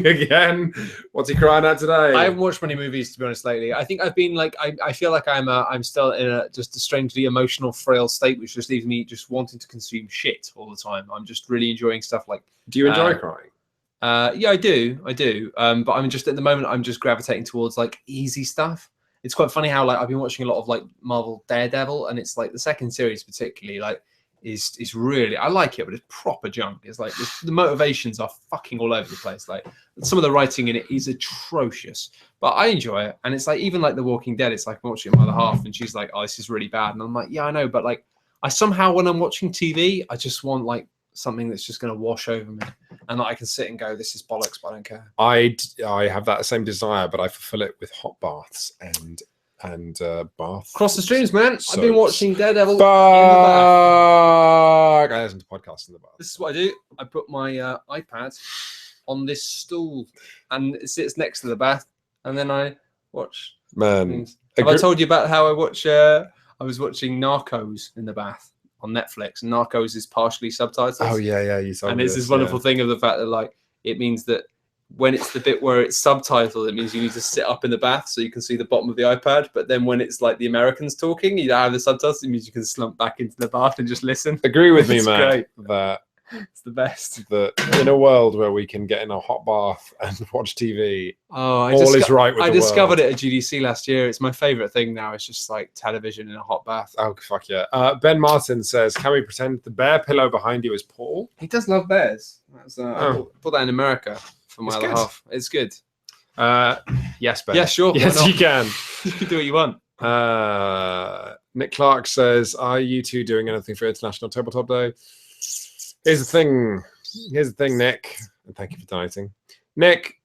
again. What's he crying at today? I haven't watched many movies, to be honest, lately. I think I've been like, I feel like I'm still in just a strangely emotional, frail state, which just leaves me just wanting to consume shit all the time. I'm just really enjoying stuff like. Do you enjoy crying? Yeah, I do. But I'm just at the moment, I'm just gravitating towards like easy stuff. It's quite funny how like I've been watching a lot of like Marvel Daredevil, and it's like the second series particularly like is really, I like it, but it's proper junk. It's like the motivations are fucking all over the place. Like some of the writing in it is atrocious, but I enjoy it. And it's like even like The Walking Dead, it's like I'm watching my other half, and she's like, "Oh, this is really bad," and I'm like, "Yeah, I know," but like I somehow when I'm watching TV, I just want like something that's just going to wash over me, and that I can sit and go, "This is bollocks," but I don't care. I have that same desire, but I fulfill it with hot baths and bath. Cross the streams, man. I've been watching Daredevil in the bath. I listen to podcasts in the bath. This is what I do. I put my iPad on this stool, and it sits next to the bath, and then I watch. Man, have I told you about how I watch? I was watching Narcos in the bath on Netflix. Narcos is partially subtitled. Oh yeah, you told me. And it's this wonderful thing of the fact that like it means that when it's the bit where it's subtitled, it means you need to sit up in the bath so you can see the bottom of the iPad. But then when it's like the Americans talking, you don't have the subtitles. It means you can slump back into the bath and just listen. Agree with me, man. That it's the best. That in a world where we can get in a hot bath and watch TV, all is right with the world. I discovered it at GDC last year. It's my favorite thing now. It's just like television in a hot bath. Oh, fuck yeah. Ben Martin says, can we pretend the bear pillow behind you is Paul? He does love bears. I put that in America for my other half. It's good. Yes, Ben. Yeah, sure. Yes, you can. You can do what you want. Nick Clark says, "Are you two doing anything for International Tabletop Day?" Here's the thing. Nick. And thank you for donating. Nick,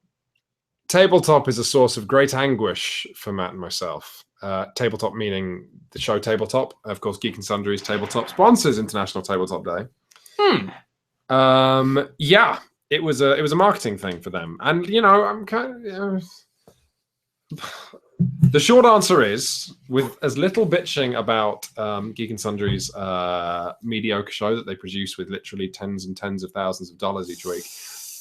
tabletop is a source of great anguish for Matt and myself. Tabletop meaning the show Tabletop. Of course, Geek and Sundry's Tabletop sponsors International Tabletop Day. Yeah, it was a marketing thing for them, and I'm kind of. The short answer is, with as little bitching about Geek and Sundry's mediocre show that they produce with literally tens and tens of thousands of dollars each week,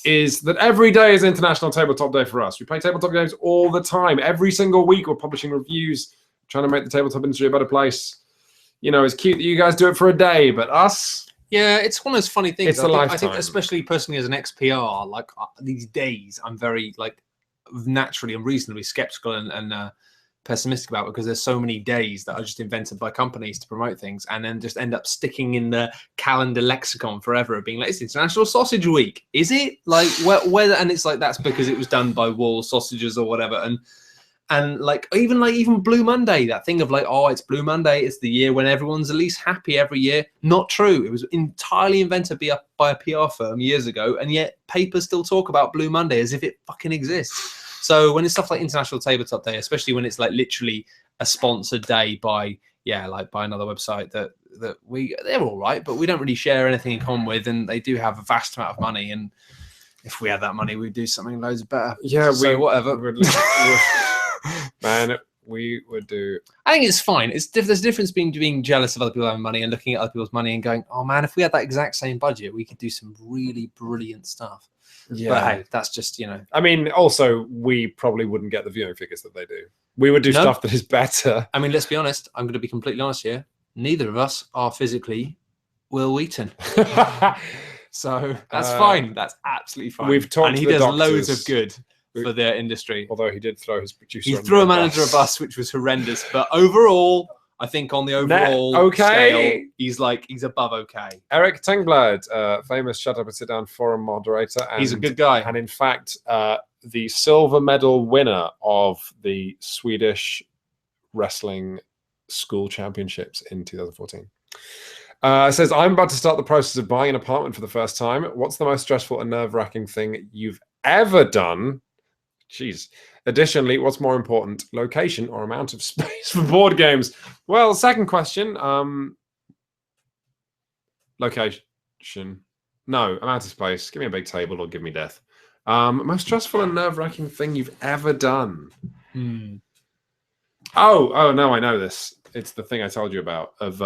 is that every day is International Tabletop Day for us. We play tabletop games all the time. Every single week we're publishing reviews, trying to make the tabletop industry a better place. It's cute that you guys do it for a day, but us... Yeah, it's one of those funny things. I think especially personally as an XPR, like these days, I'm very naturally and reasonably skeptical and pessimistic about it, because there's so many days that are just invented by companies to promote things and then just end up sticking in the calendar lexicon forever of being like, it's International Sausage Week. Is it? Like whether, and it's like, that's because it was done by Wall Sausages or whatever. And like even Blue Monday, that thing of like, oh, it's Blue Monday, it's the year when everyone's at least happy every year. Not true. It was entirely invented by a PR firm years ago, and yet papers still talk about Blue Monday as if it fucking exists. So when it's stuff like International Tabletop Day, especially when it's like literally a sponsored day by another website that they're all right, but we don't really share anything in common with, and they do have a vast amount of money, and if we had that money, we'd do something loads better. Yeah, whatever. Man, we would do. I think it's fine. There's a difference between being jealous of other people having money and looking at other people's money and going, oh man, if we had that exact same budget, we could do some really brilliant stuff. Yeah. But hey, that's just, I mean, also, we probably wouldn't get the viewing figures that they do. We would do stuff that is better. I mean, let's be honest. I'm going to be completely honest here. Neither of us are physically Will Wheaton. So that's fine. That's absolutely fine. We've talked and he to the does doctors. Loads of good for their industry. Although he did throw his producer. He threw a manager a bus, which was horrendous. But overall, I think on the overall scale, he's above okay. Eric Tengblad, famous Shut Up and Sit Down forum moderator. And, he's a good guy. And in fact, the silver medal winner of the Swedish wrestling school championships in 2014. Says, I'm about to start the process of buying an apartment for the first time. What's the most stressful and nerve-wracking thing you've ever done? Jeez. Additionally, what's more important, location or amount of space for board games? Well, second question. Location. No, amount of space. Give me a big table or give me death. Most stressful and nerve-wracking thing you've ever done? Oh, no, I know this. It's the thing I told you about of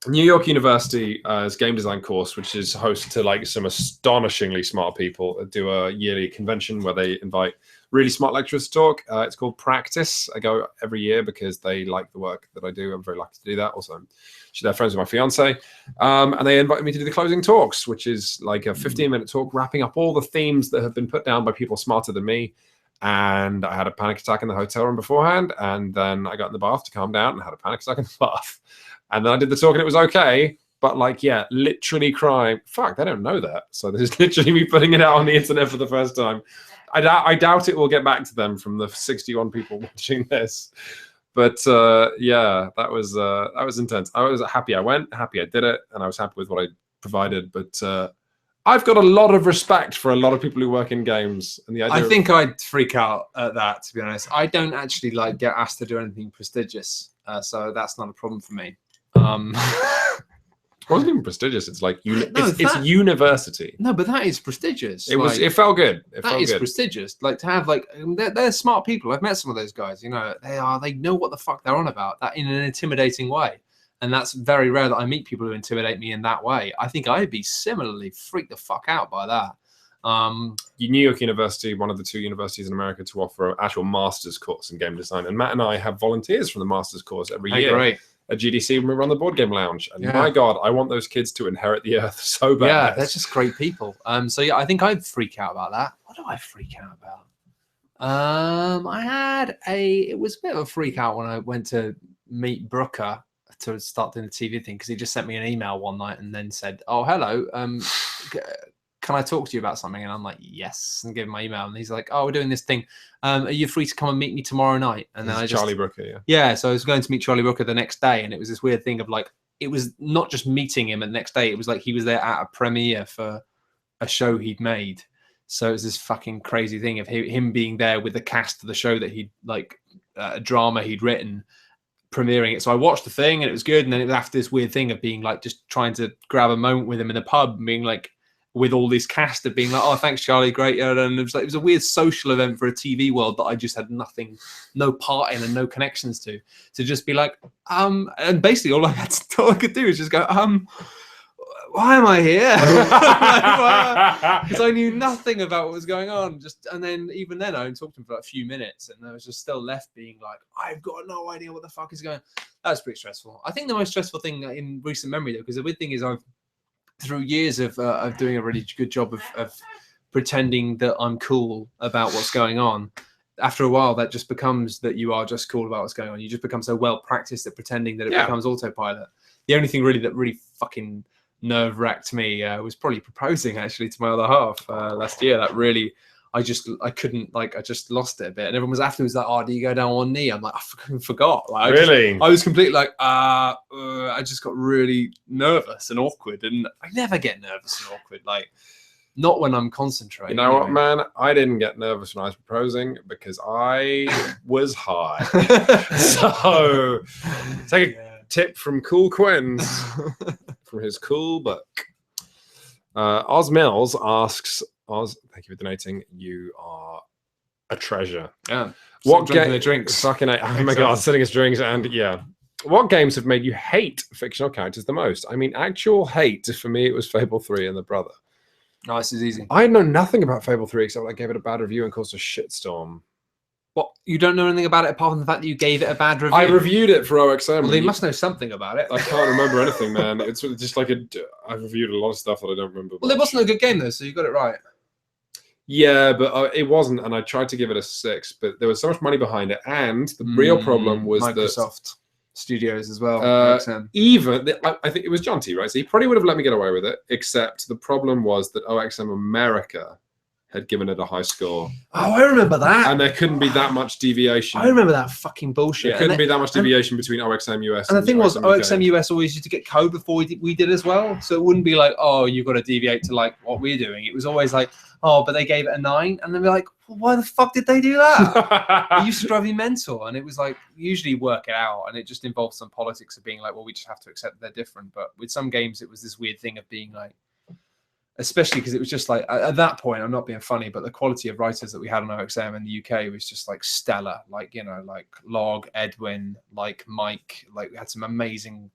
New York University's game design course, which is host to some astonishingly smart people, do a yearly convention where they invite really smart lecturers to talk. It's called Practice. I go every year because they like the work that I do. I'm very lucky to do that. Also, they're friends with my fiance. And they invited me to do the closing talks, which is like a 15-minute talk wrapping up all the themes that have been put down by people smarter than me. And I had a panic attack in the hotel room beforehand. And then I got in the bath to calm down and had a panic attack in the bath. And then I did the talk and it was okay. But literally crying. Fuck, they don't know that. So this is literally me putting it out on the internet for the first time. I doubt it will get back to them from the 61 people watching this. But yeah, that was intense. I was happy I went, happy I did it, and I was happy with what I provided. But I've got a lot of respect for a lot of people who work in games. And I think I'd freak out at that, to be honest. I don't actually get asked to do anything prestigious. So that's not a problem for me. It wasn't even prestigious. It's it's university. No, but that is prestigious. It felt good. That is prestigious. To have they're smart people. I've met some of those guys. They know what the fuck they're on about. That in an intimidating way, and that's very rare that I meet people who intimidate me in that way. I think I'd be similarly freaked the fuck out by that. New York University, one of the 2 universities in America to offer an actual master's course in game design, and Matt and I have volunteers from the master's course every year. Great. At GDC when we run the board game lounge, and my God, I want those kids to inherit the earth so bad. Yeah, they're just great people. So yeah, I think I'd freak out about that. What do I freak out about? It was a bit of a freak out when I went to meet Brooker to start doing the TV thing, because he just sent me an email one night and then said, "Oh, hello, can I talk to you about something? And I'm like, yes, and give him my email. And he's like, oh, we're doing this thing. Are you free to come and meet me tomorrow night? And then Charlie Brooker, so I was going to meet Charlie Brooker the next day, and it was this weird thing of like, it was not just meeting him the next day. It was like he was there at a premiere for a show he'd made. So it was this fucking crazy thing of him being there with the cast of the show that he'd like a drama he'd written, premiering it. So I watched the thing and it was good. And then it was after this weird thing of being like just trying to grab a moment with him in the pub, being like with all this cast of being like, oh, thanks, Charlie, great. And it was a weird social event for a TV world that I just had no part in and no connections to just be like, and basically all I could do was just go, why am I here? Because I knew nothing about what was going on. And then even then, I only talked to him for like a few minutes, and I was just still left being like, I've got no idea what the fuck is going on. That was pretty stressful. I think the most stressful thing in recent memory, though, because the weird thing is I've, through years of doing a really good job of pretending that I'm cool about what's going on, after a while, that just becomes that you are just cool about what's going on. You just become so well practiced at pretending that it becomes autopilot. The only thing that really fucking nerve-wracked me was probably proposing actually to my other half last year. That really, I just lost it a bit, and everyone was afterwards like, oh, do you go down on one knee? I'm like, I fucking forgot. Like, I was completely like, I just got really nervous and awkward, and I never get nervous and awkward, like not when I'm concentrating. You know what, man? I didn't get nervous when I was proposing because I was high. So take a tip from Cool Quins from his cool book. Oz Mills asks, Oz, thank you for donating. You are a treasure. Yeah. What drinks? Fucking oh my god, sitting his drinks and yeah. What games have made you hate fictional characters the most? I mean, actual hate for me, it was Fable 3 and the brother. Oh, this is easy. I know nothing about Fable 3 except I gave it a bad review and caused a shitstorm. What? You don't know anything about it apart from the fact that you gave it a bad review? I reviewed it for OXM. Well, they must know something about it. I can't remember anything, man. It's just like I've reviewed a lot of stuff that I don't remember. Well, it wasn't a good game, though, so you got it right. Yeah, but it wasn't, and I tried to give it a 6, but there was so much money behind it, and the real problem was Microsoft Studios as well. I think it was John T, right? So he probably would have let me get away with it, except the problem was that OXM America had given it a high score. Oh, I remember that. And there couldn't be that much deviation. I remember that fucking bullshit. There couldn't be that much deviation between OXM US and the thing was, OXM US always used to get code before we did as well. So it wouldn't be like, oh, you've got to deviate to like what we're doing. It was always like, oh, but they gave it a 9. And then we're like, well, why the fuck did they do that? It used to drive me mental. And it was like, usually work it out. And it just involved some politics of being like, well, we just have to accept that they're different. But with some games, it was this weird thing of being like, especially because it was just like at that point, I'm not being funny, but the quality of writers that we had on OXM in the UK was just like stellar. Like, you know, like Log, Edwin, like Mike, like we had some amazing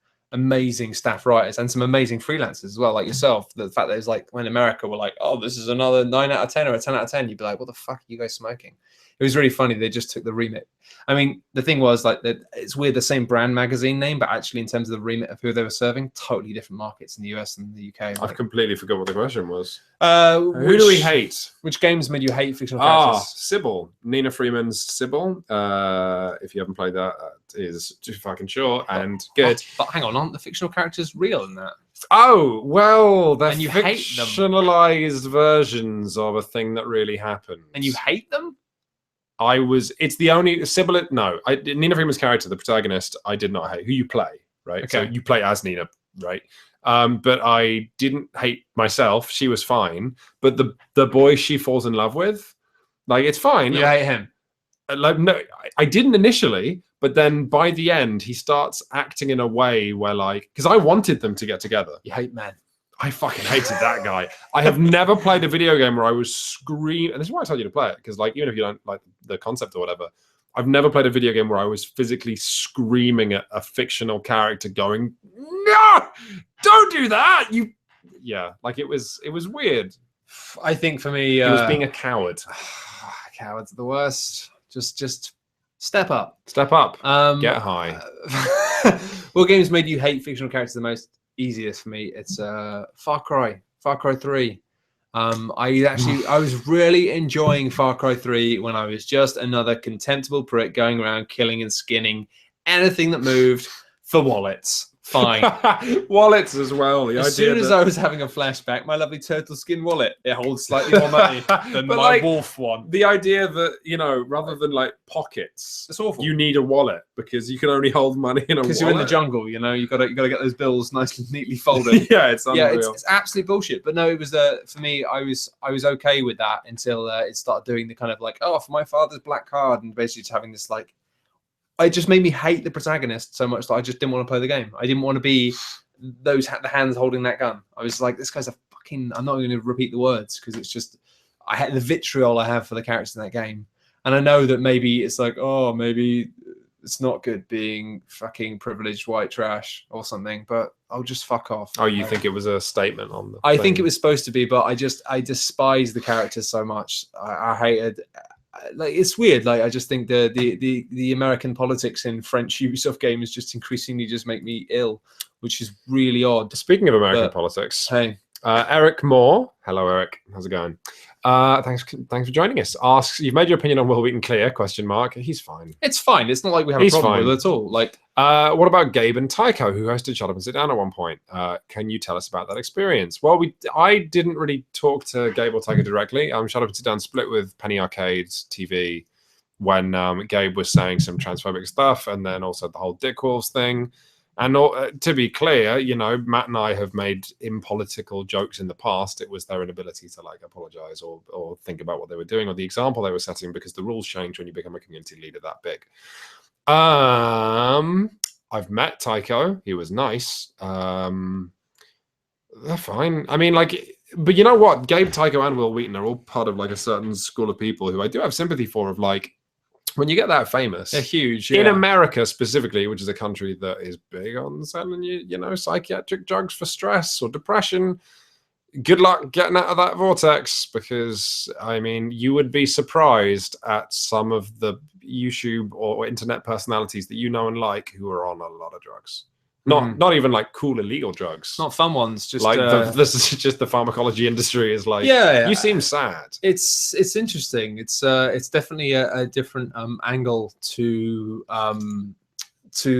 staff writers and some amazing freelancers as well, like yourself. The fact that it's like when America were like, oh, this is another 9 out of 10 or a 10 out of 10, you'd be like, what the fuck are you guys smoking? It was really funny. They just took the remit. I mean, the thing was like that it's weird, the same brand magazine name, but actually in terms of the remit of who they were serving, totally different markets in the US and the UK. I've completely forgot what the question was. Who do we hate? Which games made you hate fictional characters? Sybil. Nina Freeman's Sybil. If you haven't played that, it is just fucking short and good. But hang on, aren't the fictional characters real in that? Oh, well, they're and you hate them. Fictionalized versions of a thing that really happened. And you hate them? It's the only Sybil. No, Nina Freeman's character, the protagonist, I did not hate. Who you play, right? Okay. So you play as Nina, right? But I didn't hate myself. She was fine. But the boy she falls in love with, like, it's fine. You hate him? Like, no, I didn't initially, but then by the end, he starts acting in a way where, like, because I wanted them to get together. You hate men. I fucking hated that guy. I have never played a video game where I was screaming. And this is why I told you to play it, because like even if you don't like the concept or whatever, I've never played a video game where I was physically screaming at a fictional character going, no, don't do that. Like it was weird. I think for me, he was being a coward. Cowards are the worst. Just step up. Step up. Get high. What games made you hate fictional characters the most? Easiest for me, it's Far Cry 3. I was really enjoying Far Cry 3 when I was just another contemptible prick going around killing and skinning anything that moved for wallets. Fine. Wallets as well. As soon as I was having a flashback, my lovely turtle skin wallet, it holds slightly more money than my like, wolf one. The idea that, you know, rather than like pockets, it's awful. You need a wallet because you can only hold money in a wallet. Because you're in the jungle, you know, you got to get those bills nicely neatly folded. Yeah, it's unreal. It's absolute bullshit. But no, it was for me. I was okay with that until it started doing the kind of like, oh, for my father's black card, and basically just having this like. It just made me hate the protagonist so much that I just didn't want to play the game. I didn't want to be the hands holding that gun. I was like, this guy's a fucking. I'm not going to repeat the words because it's just. I had the vitriol I have for the characters in that game, and I know that maybe it's like, oh, maybe it's not good being fucking privileged white trash or something, but I'll just fuck off. Oh, you think it was a statement on the I think it was supposed to be, but I despise the characters so much. I hated. Like it's weird. Like I just think the American politics in French Ubisoft games just increasingly just make me ill, which is really odd. Speaking of American politics, hey, Eric Moore. Hello, Eric. How's it going? Thanks for joining us. Asks, you've made your opinion on Will Wheaton clear? Question mark. He's fine. It's fine. It's not like we have a problem with it at all. Like, what about Gabe and Tycho, who hosted Shut Up and Sit Down at one point? Can you tell us about that experience? Well, I didn't really talk to Gabe or Tycho directly. Shut Up and Sit Down split with Penny Arcade's TV when Gabe was saying some transphobic stuff, and then also the whole Dick Wolves thing. And to be clear, you know, Matt and I have made impolitical jokes in the past. It was their inability to like apologize or think about what they were doing or the example they were setting, because the rules change when you become a community leader that big. I've met Tycho. He was nice. They're fine. I mean, like, but you know what? Gabe, Tycho, and Will Wheaton are all part of like a certain school of people who I do have sympathy for. Of like, when you get that famous, they're huge. In America specifically, which is a country that is big on selling you know, psychiatric drugs for stress or depression. Good luck getting out of that vortex, because I mean, you would be surprised at some of the YouTube or internet personalities that you know and like who are on a lot of drugs. Not even like cool illegal drugs. Not fun ones. Just like this is just the pharmacology industry is like. Yeah, you seem sad. It's interesting. It's definitely a different angle to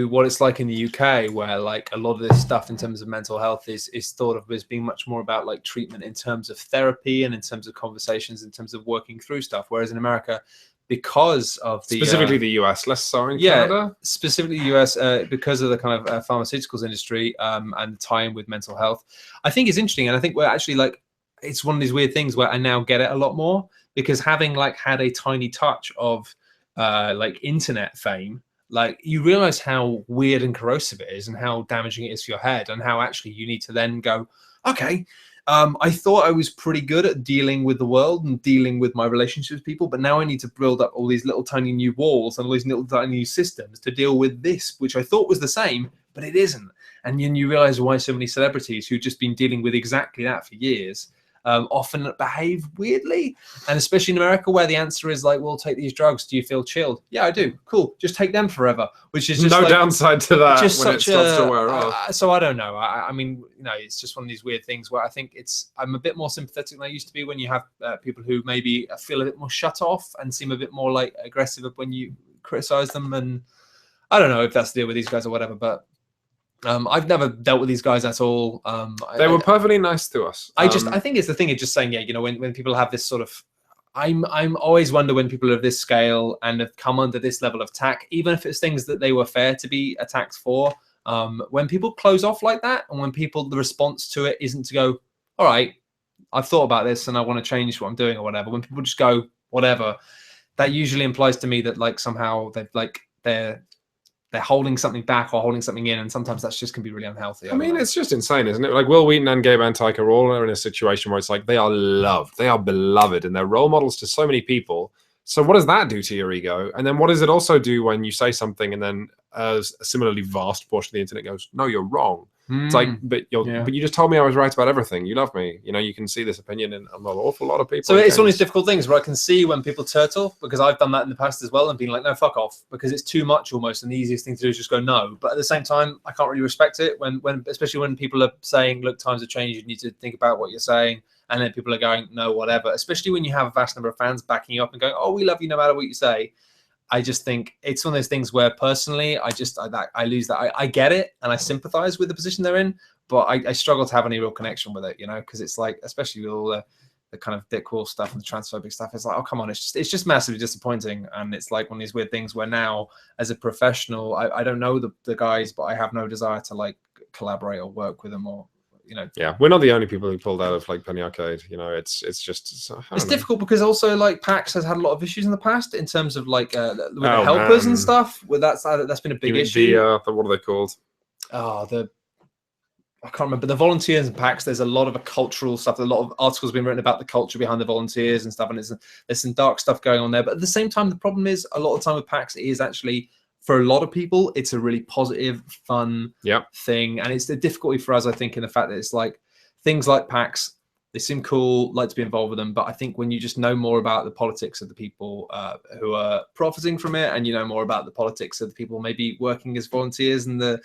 what it's like in the UK, where like a lot of this stuff in terms of mental health is thought of as being much more about like treatment in terms of therapy and in terms of conversations, in terms of working through stuff. Whereas in America, because of the specifically the US, less so in Canada. Specifically the US, because of the kind of pharmaceuticals industry and the tie-in with mental health, I think is interesting. And I think we're actually like, it's one of these weird things where I now get it a lot more, because having like had a tiny touch of like internet fame, like you realize how weird and corrosive it is and how damaging it is for your head, and how actually you need to then go, okay, I thought I was pretty good at dealing with the world and dealing with my relationships with people, but now I need to build up all these little tiny new walls and all these little tiny new systems to deal with this, which I thought was the same, but it isn't. And then you realize why so many celebrities who've just been dealing with exactly that for years often behave weirdly. And especially in America, where the answer is like, well, take these drugs. Do you feel chilled? Yeah, I do. Cool. Just take them forever. Which is just no like, downside to that just when such it starts to wear off. So I don't know. I mean, you know, it's just one of these weird things where I think I'm a bit more sympathetic than I used to be when you have people who maybe feel a bit more shut off and seem a bit more like aggressive when you criticize them. And I don't know if that's the deal with these guys or whatever, but I've never dealt with these guys at all. They were perfectly nice to us. I think it's the thing of just saying, yeah, you know, when people have this sort of, I'm always wonder when people of this scale and have come under this level of attack, even if it's things that they were fair to be attacked for, when people close off like that, and when the response to it isn't to go, all right, I've thought about this and I want to change what I'm doing or whatever. When people just go, whatever, that usually implies to me that like somehow they're holding something back or holding something in, and sometimes that's just can be really unhealthy. I mean, it's just insane, isn't it? Like Will Wheaton and Gabe and Tycho all are in a situation where it's like they are loved, they are beloved, and they're role models to so many people. So what does that do to your ego? And then what does it also do when you say something and then a similarly vast portion of the internet goes, no, you're wrong. It's like, but you just told me I was right about everything. You love me. You know, you can see this opinion in an awful lot of people. So it's one of these difficult things where I can see when people turtle, because I've done that in the past as well and been like, no, fuck off, because it's too much almost. And the easiest thing to do is just go no. But at the same time, I can't really respect it when especially when people are saying, look, times have changed. You need to think about what you're saying. And then people are going, no, whatever. Especially when you have a vast number of fans backing you up and going, oh, we love you no matter what you say. I just think it's one of those things where personally, I lose that. I get it and I sympathize with the position they're in, but I struggle to have any real connection with it, because it's like, especially with all the kind of Dick Wolf stuff and the transphobic stuff, it's like, oh, come on, it's just massively disappointing. And it's like one of these weird things where now, as a professional, I don't know the guys, but I have no desire to like collaborate or work with them or, Yeah, we're not the only people who pulled out of like Penny Arcade. It's just it's difficult because also like PAX has had a lot of issues in the past in terms of like with the helpers and stuff. Where that's been a big issue. What are they called? I can't remember. The volunteers and PAX, there's a lot of cultural stuff. A lot of articles have been written about the culture behind the volunteers and stuff, and there's some dark stuff going on there. But at the same time, the problem is a lot of the time with PAX, it is actually, for a lot of people, it's a really positive, fun thing. And it's the difficulty for us, I think, in the fact that it's like things like PAX, they seem cool, like to be involved with them. But I think when you just know more about the politics of the people who are profiting from it, and more about the politics of the people maybe working as volunteers and the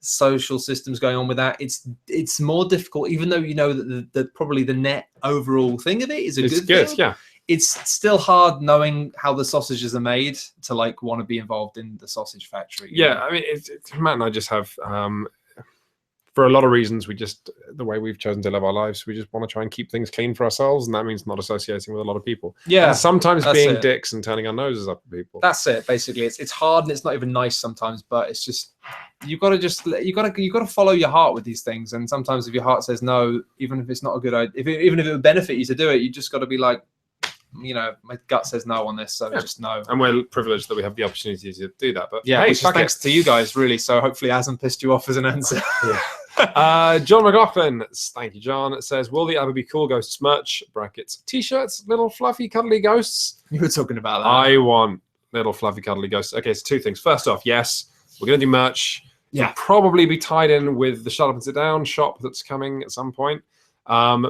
social systems going on with that, it's more difficult, even though that probably the net overall thing of it is a good thing. Yeah. It's still hard knowing how the sausages are made to like want to be involved in the sausage factory. Yeah, I mean, Matt and I just have, for a lot of reasons, the way we've chosen to live our lives, we just want to try and keep things clean for ourselves, and that means not associating with a lot of people. Yeah, and sometimes being dicks and turning our noses up at people. That's it. Basically, it's hard and it's not even nice sometimes, but it's just you got to follow your heart with these things. And sometimes if your heart says no, even if it's not a good idea, even if it would benefit you to do it, you just got to be like, my gut says no on this, so just no. And we're privileged that we have the opportunity to do that. But yeah, thanks to you guys, really. So hopefully it hasn't pissed you off as an answer. John McLaughlin, thank you, John, says, will the ever be Cool Ghosts merch, brackets, t-shirts, little fluffy cuddly ghosts? You were talking about that. I want little fluffy cuddly ghosts. Okay, so two things. First off, yes, we're going to do merch. Yeah. It'll probably be tied in with the Shut Up and Sit Down shop that's coming at some point.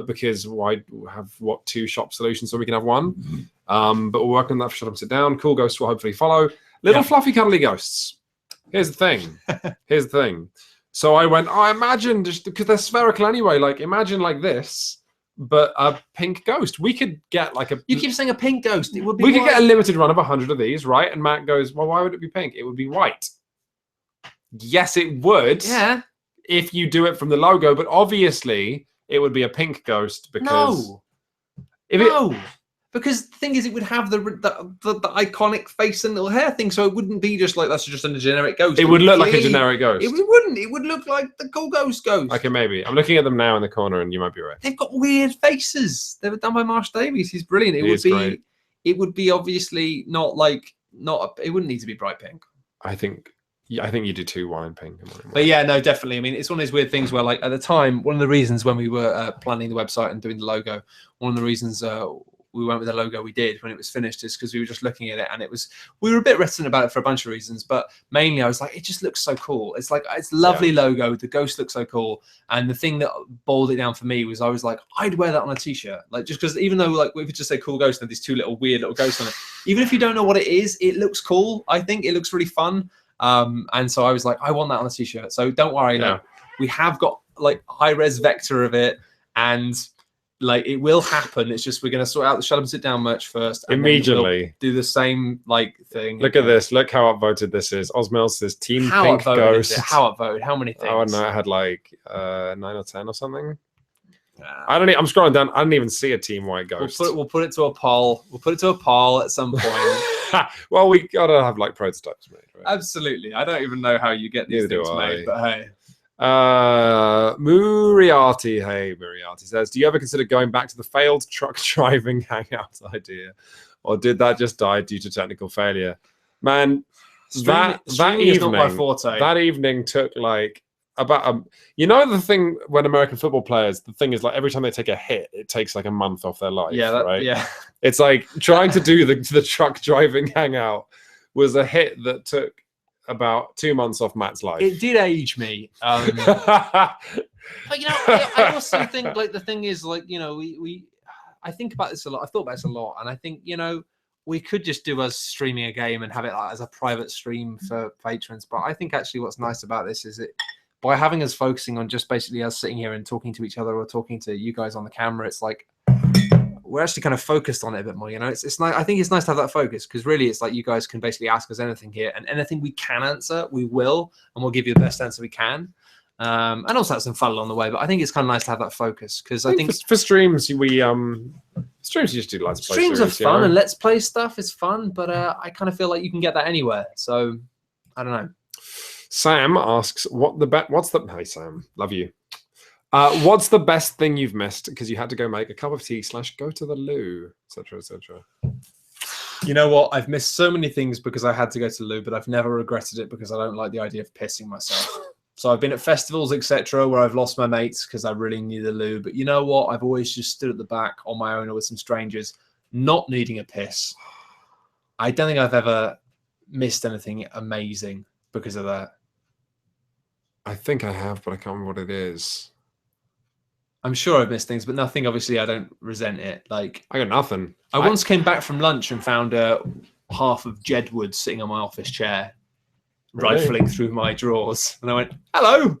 Because why have two shop solutions so we can have one? But we're working on that for Shut Up and Sit Down. Cool Ghosts will hopefully follow. Little fluffy cuddly ghosts. Here's the thing. So I went, I imagine, just because they're spherical anyway, like imagine like this, but a pink ghost. We could get like you keep saying a pink ghost. It would be we could get a limited run of 100 of these, right? And Matt goes, well, why would it be pink? It would be white. Yes, it would. Yeah. If you do it from the logo, but obviously it would be a pink ghost because because the thing is, it would have the iconic face and little hair thing, so it wouldn't be just like that's just a generic ghost. It would look like a generic ghost. It wouldn't. It would look like the Cool Ghost ghost. Okay, maybe. I'm looking at them now in the corner, and you might be right. They've got weird faces. They were done by Marsh Davies. He's brilliant. It would be obviously not. It wouldn't need to be bright pink. I think you do two, one in pink. But yeah, no, definitely. I mean, it's one of those weird things where, like, at the time, one of the reasons when we were planning the website and doing the logo, one of the reasons we went with the logo we did when it was finished is because we were just looking at it, and we were a bit reticent about it for a bunch of reasons, but mainly I was like, it just looks so cool. It's like, it's lovely logo. The ghost looks so cool. And the thing that boiled it down for me was I was like, I'd wear that on a t-shirt. Like, just because even though like we could just say Cool Ghost and these two weird little ghosts on it, even if you don't know what it is, it looks cool. I think it looks really fun. And so I was like, I want that on a t-shirt. So don't worry, like, we have got like high-res vector of it, and like it will happen. It's just we're going to sort out the Shut Up and Sit Down merch first. And immediately we'll do the same like thing. Look at this. Look how upvoted this is. Osmel says Team Pink Ghost. How upvoted? How many things? Oh, I don't know. I had like 9 or 10 or something. I'm scrolling down. I didn't even see a Team White Ghost. We'll put it to a poll. We'll put it to a poll at some point. Well, we gotta have like prototypes made, right? Absolutely. I don't even know how you get these things made, but hey. Muriarty says, do you ever consider going back to the failed truck driving hangout idea, or did that just die due to technical failure? Man, that evening took like about the thing when American football players, the thing is like every time they take a hit, it takes like a month off their life. Right? It's like trying to do the truck driving hangout was a hit that took about 2 months off Matt's life. It did age me. But I also think like the thing is like, I think about this a lot. I've thought about this a lot, and I think, we could just do us streaming a game and have it like, as a private stream for patrons. But I think actually what's nice about this is by having us focusing on just basically us sitting here and talking to each other or talking to you guys on the camera, it's like we're actually kind of focused on it a bit more. You know, it's nice. I think it's nice to have that focus because really, it's like you guys can basically ask us anything here, and anything we can answer, we will, and we'll give you the best answer we can. And also have some fun along the way. But I think it's kind of nice to have that focus because I think for streams we streams you just do let's play. Streams are fun and let's play stuff is fun, but I kind of feel like you can get that anywhere. So I don't know. Sam asks, Hey Sam, love you. What's the best thing you've missed because you had to go make a cup of tea / go to the loo, etc., etc. You know what? I've missed so many things because I had to go to the loo, but I've never regretted it because I don't like the idea of pissing myself. So I've been at festivals, etc., where I've lost my mates because I really need the loo. But you know what? I've always just stood at the back on my own or with some strangers, not needing a piss. I don't think I've ever missed anything amazing because of that. I think I have, but I can't remember what it is. I'm sure I've missed things, but nothing. Obviously, I don't resent it. Like I got nothing. I once came back from lunch and found half of Jedward sitting on my office chair. Really? Rifling through my drawers, and I went, "Hello."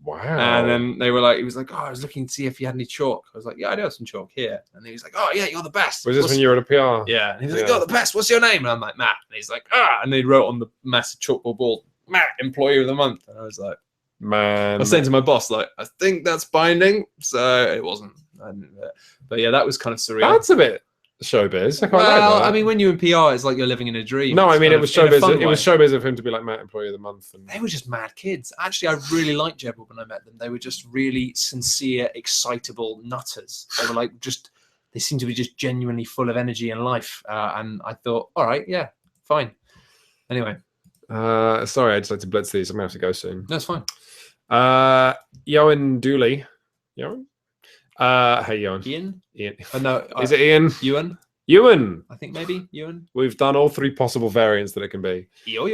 Wow. And then they were like, he was like, "Oh, I was looking to see if you had any chalk." I was like, "Yeah, I do have some chalk here." And he was like, "Oh yeah, you're the best." Was this when you were at a PR? Yeah. And he was like, "You're the best. What's your name?" And I'm like, "Matt." And he's like, "Ah." And they wrote on the massive chalkboard board, "Matt, Employee of the Month." And I was like, man. I was saying to my boss, like, I think that's binding. So it wasn't. But yeah, that was kind of surreal. That's a bit showbiz. I quite like that. I mean, when you're in PR, it's like you're living in a dream. No, I mean, it was showbiz. It was way. showbiz of him to be like Matt, Employee of the Month. And they were just mad kids. Actually, I really liked Jedward when I met them. They were just really sincere, excitable nutters. They were like they seemed to be just genuinely full of energy and life. And I thought, all right, yeah, fine. Anyway. Sorry, I just like to blitz these. I'm going to have to go soon. That's fine. Yoan Dooley. Yoan? Hey, Yoan. Ian? No, is it Ian? Ewan. I think maybe Ewan. We've done all three possible variants that it can be. Yo.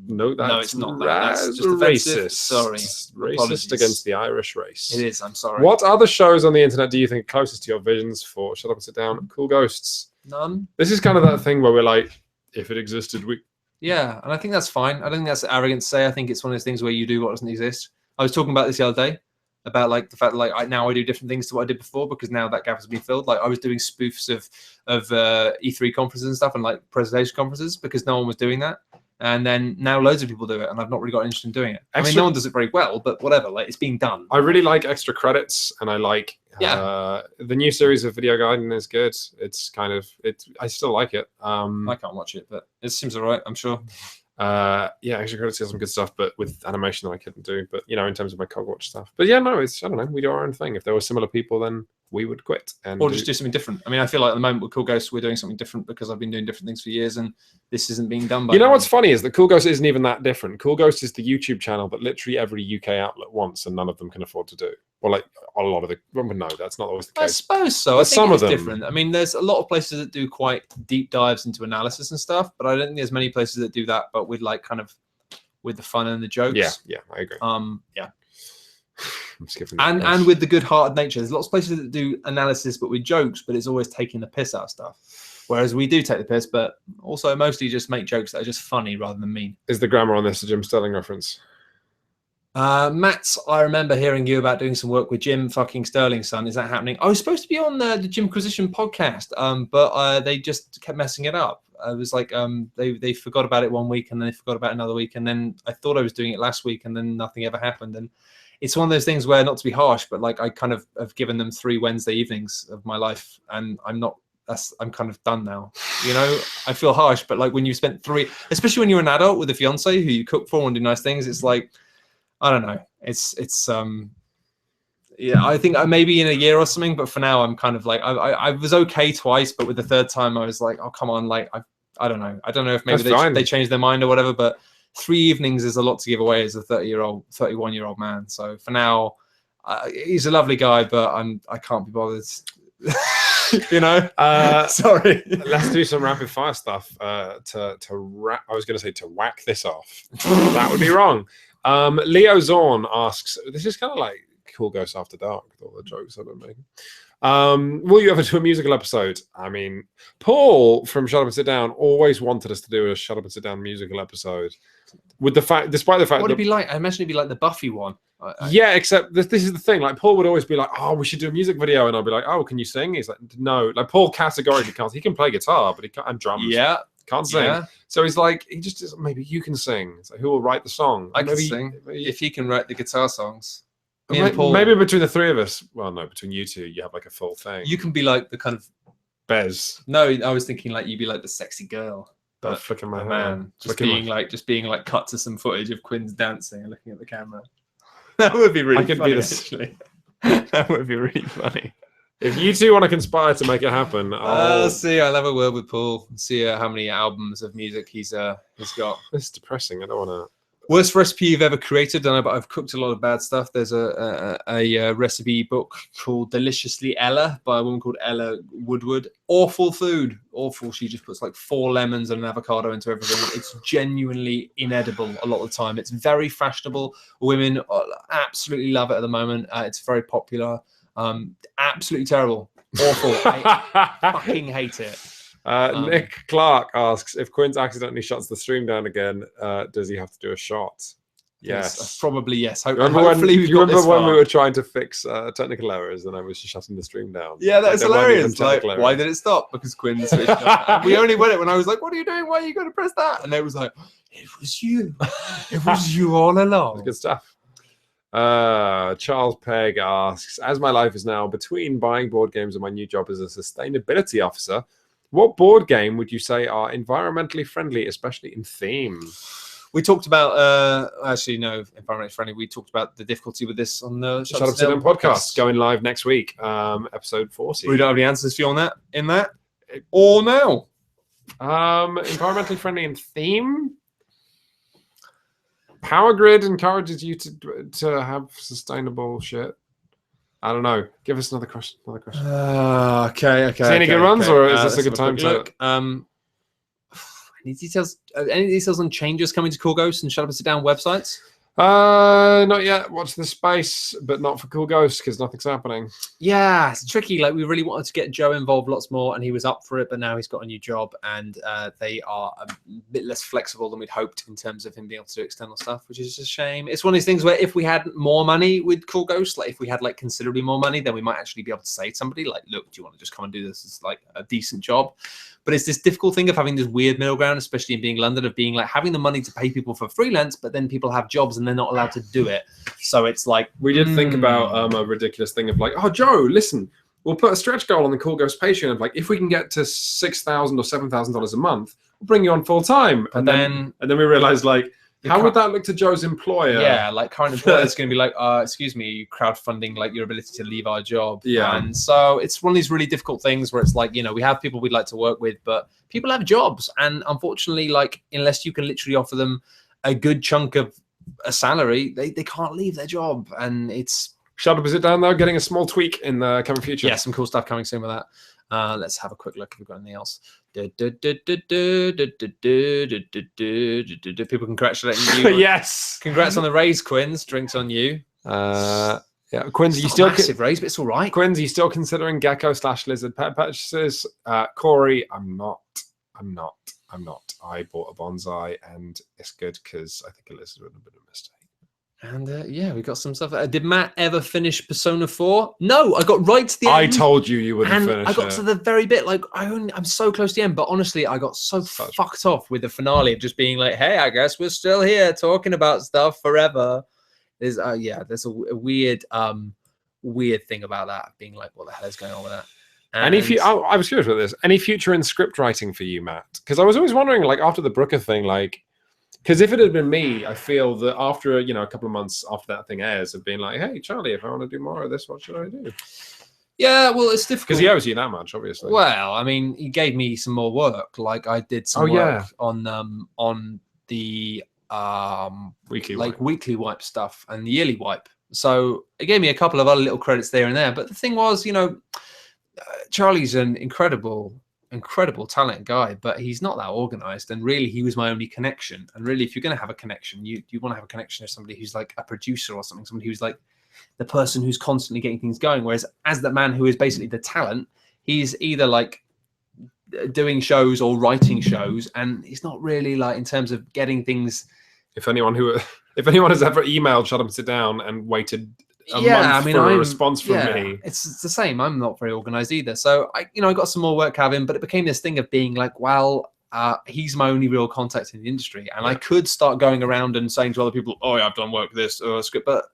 No, it's not that. That's just racist. Sorry. Racist Apologies. against the Irish race. It is. I'm sorry. What other shows on the internet do you think are closest to your visions for Shut Up and Sit Down? Cool Ghosts. None. This is kind of that thing where we're like, if it existed, we... Yeah, and I think that's fine. I don't think that's arrogant to say. I think it's one of those things where you do what doesn't exist. I was talking about this the other day, about like the fact that like now I do different things to what I did before because now that gap has been filled. Like I was doing spoofs of E3 conferences and stuff and like presentation conferences because no one was doing that. And then now loads of people do it, and I've not really got interested in doing it. I mean, no one does it very well, but whatever. Like it's being done. I really like Extra Credits, and I like the new series of Video Garden is good. It's kind of I still like it. I can't watch it, but it seems alright. I'm sure. Extra Credits has some good stuff, but with animation that I couldn't do. But you know, in terms of my Cogwatch stuff. But yeah, no, I don't know. We do our own thing. If there were similar people, then we would quit or just do something different. I mean, I feel like at the moment with Cool Ghost, we're doing something different because I've been doing different things for years, and this isn't being done by. You know what's funny is that Cool Ghost isn't even that different. Cool Ghost is the YouTube channel that literally every UK outlet wants, and none of them can afford to do. Or like a lot of the. Well, no, that's not always the case. I suppose so. I think some of them different. I mean, there's a lot of places that do quite deep dives into analysis and stuff, but I don't think there's many places that do that, but with like kind of with the fun and the jokes. Yeah, I agree. Yeah. I'm skipping and with the good-hearted nature. There's lots of places that do analysis, but with jokes, but it's always taking the piss out of stuff. Whereas we do take the piss, but also mostly just make jokes that are just funny rather than mean. Is the grammar on this a Jim Sterling reference? Matt, I remember hearing you about doing some work with Jim fucking Sterling's son. Is that happening? I was supposed to be on the Jimquisition podcast, but they just kept messing it up. I was like, they forgot about it one week, and then they forgot about it another week, and then I thought I was doing it last week, and then nothing ever happened. And it's one of those things where, not to be harsh, but like I kind of have given them 3 Wednesday evenings of my life, and I'm kind of done now. You know, I feel harsh, but like when you spent 3, especially when you're an adult with a fiance who you cook for and do nice things, it's like, I don't know. It's yeah, I think maybe in a year or something, but for now I'm kind of like, I was okay twice, but with the 3rd time I was like, oh, come on. Like, I don't know. I don't know if maybe they changed their mind or whatever, but 3 evenings is a lot to give away as a 31-year-old man. So for now, he's a lovely guy, but I can't be bothered. You know, sorry. Let's do some rapid fire stuff I was going to say to whack this off. That would be wrong. Leo Zorn asks, this is kind of like Cool Ghost After Dark with all the jokes I've been making. Will you ever do a musical episode? I mean, Paul from Shut Up and Sit Down always wanted us to do a Shut Up and Sit Down musical episode. Despite the fact what would it be like? I imagine it'd be like the Buffy one. Yeah, except this is the thing. Like, Paul would always be like, "Oh, we should do a music video," and I'll be like, "Oh, can you sing?" He's like, "No." Like, Paul categorically can't. He can play guitar, but he can't, and drums. Yeah, can't sing. Yeah. So he's like, he just maybe you can sing. It's like, who will write the song? I can sing if he can write the guitar songs. Maybe between the three of us. Well, no, between you two, you have like a full thing. You can be like the kind of Bez. No, I was thinking like you'd be like the sexy girl. But flicking my man, just being like cut to some footage of Quinn's dancing and looking at the camera. That would be really funny. Actually. That would be really funny. If you two want to conspire to make it happen, I'll see. I'll have a word with Paul and see how many albums of music he's got. It's depressing. I don't want to. Worst recipe you've ever created? I don't know, but I've cooked a lot of bad stuff. There's a recipe book called Deliciously Ella by a woman called Ella Woodward. Awful food. Awful. She just puts like 4 lemons and an avocado into everything. It's genuinely inedible a lot of the time. It's very fashionable. Women absolutely love it at the moment. It's very popular. Absolutely terrible. Awful. I fucking hate it. Nick Clark asks, if Quinn's accidentally shuts the stream down again, does he have to do a shot? Yes. Probably yes. Remember when we were trying to fix technical errors and I was just shutting the stream down? Yeah, that's hilarious. Like, why did it stop? Because Quinn switched off. We only went it when I was like, what are you doing? Why are you going to press that? And it was like, it was you. It was you all along. Good stuff. Charles Pegg asks, as my life is now between buying board games and my new job as a sustainability officer, what board game would you say are environmentally friendly, especially in theme? We talked about, actually, no, environmentally friendly. We talked about the difficulty with this on the Shut Up Sit Down podcast, going live next week, episode 40. We don't have any answers for you on that, or now. Environmentally friendly in theme? Power Grid encourages you to have sustainable shit. I don't know. Give us another question. Okay. Is there any good ones, or is this a good time to look? Any details on changes coming to Cool Ghost and Shut Up and Sit Down websites? Not yet. Watch the space, but not for Cool Ghost because nothing's happening. Yeah, it's tricky. Like, we really wanted to get Joe involved lots more, and he was up for it, but now he's got a new job, and they are a bit less flexible than we'd hoped in terms of him being able to do external stuff, which is a shame. It's one of these things where if we had more money with Cool Ghost, like if we had like considerably more money, then we might actually be able to say to somebody like, look, do you want to just come and do this? It's like a decent job. But it's this difficult thing of having this weird middle ground, especially in being London, of being like having the money to pay people for freelance, but then people have jobs and they're not allowed to do it. So it's like, we did think about a ridiculous thing of like, oh, Joe, listen, we'll put a stretch goal on the Cool Ghost Patreon of like, if we can get to $6,000 or $7,000 a month, we'll bring you on full time. And then we realized like, how would that look to Joe's employer? Yeah, like current employer is going to be like, excuse me, crowdfunding like your ability to leave our job. Yeah. And so it's one of these really difficult things where it's like, we have people we'd like to work with, but people have jobs. And unfortunately, like, unless you can literally offer them a good chunk of a salary, they can't leave their job. And it's... Shut Up and Sit Down, though, getting a small tweak in the coming future. Yeah, some cool stuff coming soon with that. Let's have a quick look if we've got anything else. People congratulating you. Yes. Congrats on the raise, Quinns. Drinks on you. Yeah, Quinns, you still massive raise, but it's all right. Quinns, you still considering gecko/lizard pet purchases? Corey, I'm not. I bought a bonsai, and it's good because I think a lizard would have been a mistake. And yeah, we got some stuff. Did Matt ever finish Persona 4? No, I got right to the end. I told you wouldn't finish it. I got to the very bit. Like, I'm so close to the end, but honestly, I got so fucked off with the finale of just being like, hey, I guess we're still here talking about stuff forever. There's a weird thing about that, being like, what the hell is going on with that? And I was curious about this. Any future in script writing for you, Matt? Because I was always wondering, like, after the Brooker thing, like, because if it had been me, I feel that after a couple of months after that thing airs, of being like, hey, Charlie, if I want to do more of this, what should I do? Yeah, well, it's difficult. Because he owes you that much, obviously. Well, I mean, he gave me some more work. Like, I did some work on the weekly wipe stuff and the yearly wipe. So it gave me a couple of other little credits there and there. But the thing was, Charlie's an incredible talented guy, but he's not that organized, and really he was my only connection. And really, if you're going to have a connection, you want to have a connection with somebody who's like a producer or something, somebody who's like the person who's constantly getting things going. Whereas as the man who is basically the talent, he's either like doing shows or writing shows, and it's not really like in terms of getting things. If anyone has ever emailed Shut Up and Sit Down and waited a month for a response from me, it's the same. I'm not very organized either, so I got some more work having, but it became this thing of being like, well, he's my only real contact in the industry, and I could start going around and saying to other people, oh yeah, I've done work this script, but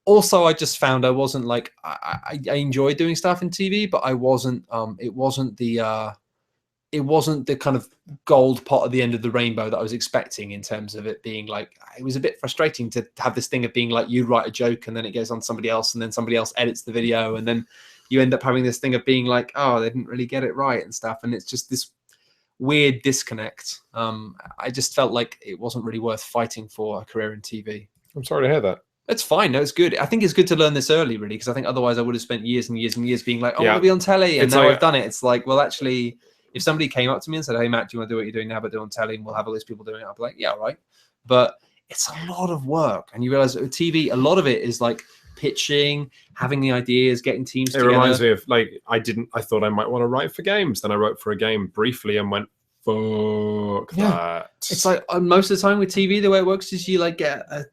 also I just found I wasn't like I enjoyed doing stuff in TV, but I wasn't it wasn't the kind of gold pot at the end of the rainbow that I was expecting, in terms of it being like, it was a bit frustrating to have this thing of being like, you write a joke and then it goes on to somebody else and then somebody else edits the video, and then you end up having this thing of being like, oh, they didn't really get it right and stuff. And it's just this weird disconnect. I just felt like it wasn't really worth fighting for a career in TV. I'm sorry to hear that. It's fine. No, it's good. I think it's good to learn this early, really, because I think otherwise I would have spent years and years and years being like, oh, I want to be on telly. And now I've done it. It's like, well, actually, if somebody came up to me and said, hey, Matt, do you want to do what you're doing now, but do it on telly, and we'll have all these people doing it, I'll be like, yeah, all right. But it's a lot of work. And you realize with TV, a lot of it is like pitching, having the ideas, getting teams together. It reminds me of like, I thought I might want to write for games. Then I wrote for a game briefly and went, fuck that. It's like most of the time with TV, the way it works is you like get a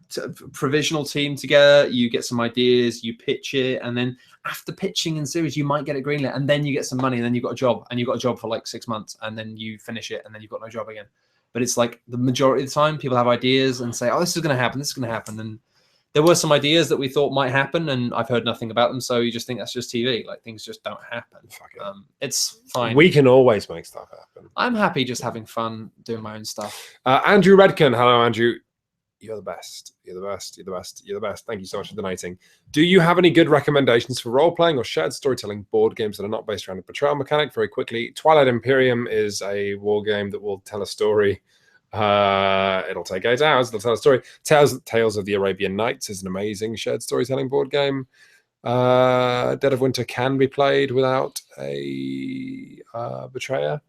provisional team together, you get some ideas, you pitch it, and then after pitching in series, you might get it greenlit, and then you get some money, and then you've got a job, and you've got a job for like 6 months, and then you finish it, and then you've got no job again. But it's like the majority of the time, people have ideas and say, oh, this is going to happen, this is going to happen. And there were some ideas that we thought might happen, and I've heard nothing about them. So you just think that's just TV. Like, things just don't happen. Fuck it. It's fine. We can always make stuff happen. I'm happy just having fun, doing my own stuff. Andrew Redkin. Hello, Andrew. You're the best. You're the best. You're the best. You're the best. Thank you so much for donating. Do you have any good recommendations for role-playing or shared storytelling board games that are not based around a betrayal mechanic? Very quickly, Twilight Imperium is a war game that will tell a story. It'll take 8 hours. It'll tell a story. Tales of the Arabian Nights is an amazing shared storytelling board game. Dead of Winter can be played without a betrayer.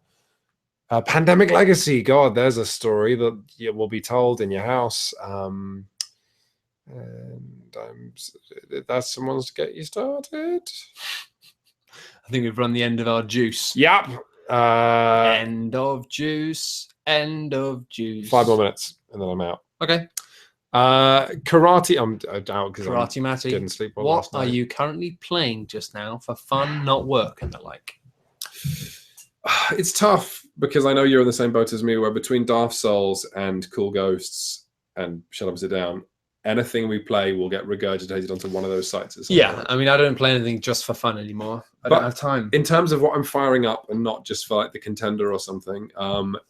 Pandemic Legacy. God, there's a story that will be told in your house. And that's someone's to get you started. I think we've run the end of our juice. Yep. End of juice. End of juice. 5 more minutes, and then I'm out. Okay. Karate. I'm out because Karate Matty. Didn't sleep well what last night. Are you currently playing just now for fun, not work, and the like? It's tough because I know you're in the same boat as me. Where between Dark Souls and Cool Ghosts and Shut Up and Sit Down, anything we play will get regurgitated onto one of those sites. Yeah, I mean, I don't play anything just for fun anymore. I don't have time. In terms of what I'm firing up, and not just for like the Contender or something,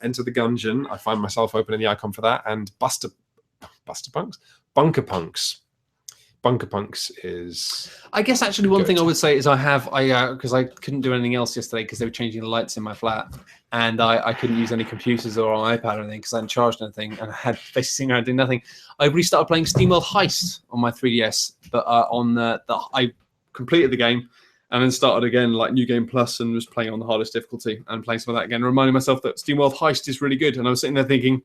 Enter the Gungeon. I find myself opening the icon for that, and Bunker Punks. Bunker Punks is. I guess actually one thing I would say is because I couldn't do anything else yesterday because they were changing the lights in my flat, and I couldn't use any computers or an iPad or anything because I hadn't charged anything, and I had basically sitting around doing nothing. I restarted playing SteamWorld Heist on my 3DS, but I completed the game and then started again like New Game Plus and was playing on the hardest difficulty and playing some of that again, reminding myself that SteamWorld Heist is really good. And I was sitting there thinking,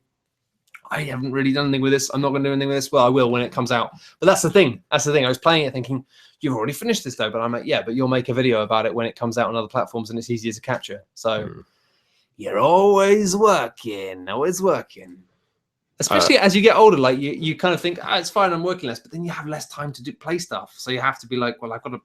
I haven't really done anything with this. I'm not going to do anything with this. Well, I will when it comes out. But that's the thing. I was playing it thinking, you've already finished this though. But I'm like, yeah, but you'll make a video about it when it comes out on other platforms and it's easier to capture. So you're always working, Especially as you get older, like you kind of think, it's fine, I'm working less. But then you have less time to play stuff. So you have to be like, well, I've got to.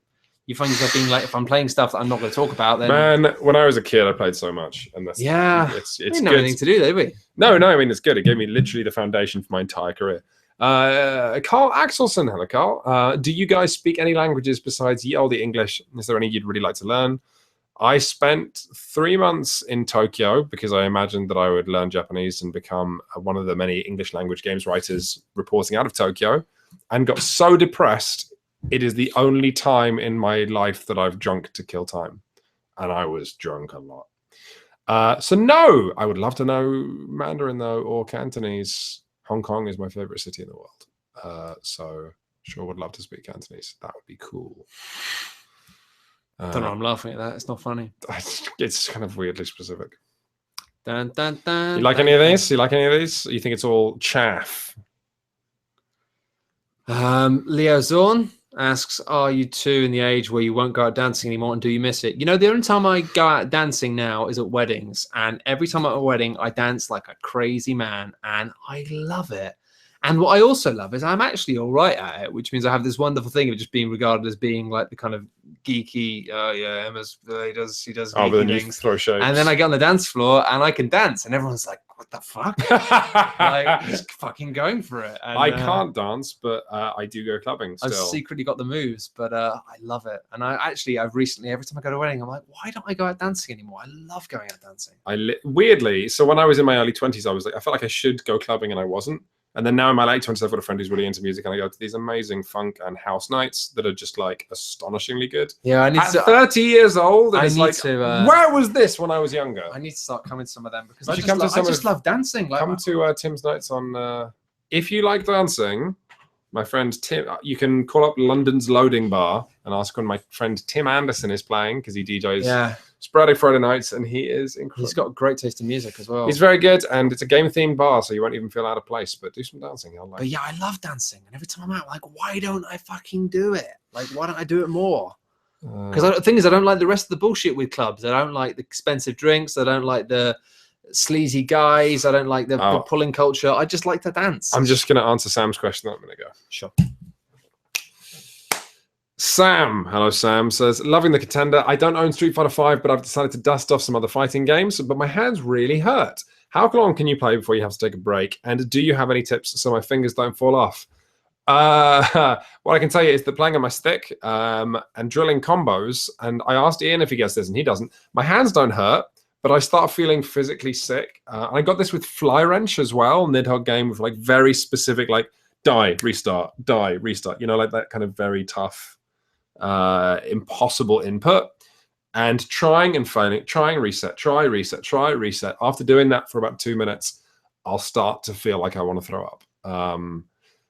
You find yourself being like, if I'm playing stuff that I'm not going to talk about, then man, when I was a kid, I played so much, and that's it's didn't have anything to do, did we? No, I mean it's good. It gave me literally the foundation for my entire career. Carl Axelson, hello, Carl. Do you guys speak any languages besides ye olde English? Is there any you'd really like to learn? I spent 3 months in Tokyo because I imagined that I would learn Japanese and become one of the many English language games writers reporting out of Tokyo, and got so depressed. It is the only time in my life that I've drunk to kill time. And I was drunk a lot. So no, I would love to know Mandarin though, or Cantonese. Hong Kong is my favorite city in the world. So sure would love to speak Cantonese. That would be cool. I don't know, I'm laughing at that. It's not funny. It's kind of weirdly specific. Dun, dun, dun, you like any of these? You think it's all chaff? Leo Zorn. asks, are you two in the age where you won't go out dancing anymore, and do you miss it? You know, the only time I go out dancing now is at weddings, and every time I'm at a wedding, I dance like a crazy man, and I love it. And what I also love is I'm actually all right at it, which means I have this wonderful thing of just being regarded as being like the kind of geeky, yeah, Emma's, he does geeky things. Throw shapes. And then I get on the dance floor and I can dance, and everyone's like, what the fuck? Like, just fucking going for it. And, I can't dance, but I do go clubbing still. I've secretly got the moves, but I love it. And I've recently, every time I go to a wedding, I'm like, why don't I go out dancing anymore? I love going out dancing. Weirdly, so when I was in my early 20s, I felt like I should go clubbing and I wasn't. And then now in my late 20s, I've got a friend who's really into music, and I go to these amazing funk and house nights that are just like astonishingly good. Yeah, I need to. 30 years old, and it's like, to, where was this when I was younger? I need to start coming to some of them because I just love dancing. Like, come to Tim's nights on. If you like dancing, my friend Tim, you can call up London's Loading Bar and ask when my friend Tim Anderson is playing, because he DJs sporadic Friday nights, and he is incredible. He's got great taste in music as well. He's very good, and it's a game-themed bar, so you won't even feel out of place. But do some dancing. But yeah, I love dancing, and every time I'm out, like, why don't I fucking do it? Like, why don't I do it more? Because the thing is, I don't like the rest of the bullshit with clubs. I don't like the expensive drinks. I don't like the sleazy guys. I don't like the pulling culture. I just like to dance. I'm just going to answer Sam's question that I'm going to go. Sure. Sam, hello Sam, says, loving the contender. I don't own Street Fighter 5, but I've decided to dust off some other fighting games, but my hands really hurt. How long can you play before you have to take a break? And do you have any tips so my fingers don't fall off? What I can tell you is that playing on my stick and drilling combos, and I asked Ian if he gets this, and he doesn't. My hands don't hurt, but I start feeling physically sick. And I got this with Fly Wrench as well, Nidhogg game with like very specific, like die, restart, you know, like that kind of very tough, impossible input, and trying and failing, trying, reset, try, reset. After doing that for about 2 minutes, I'll start to feel like I want to throw up.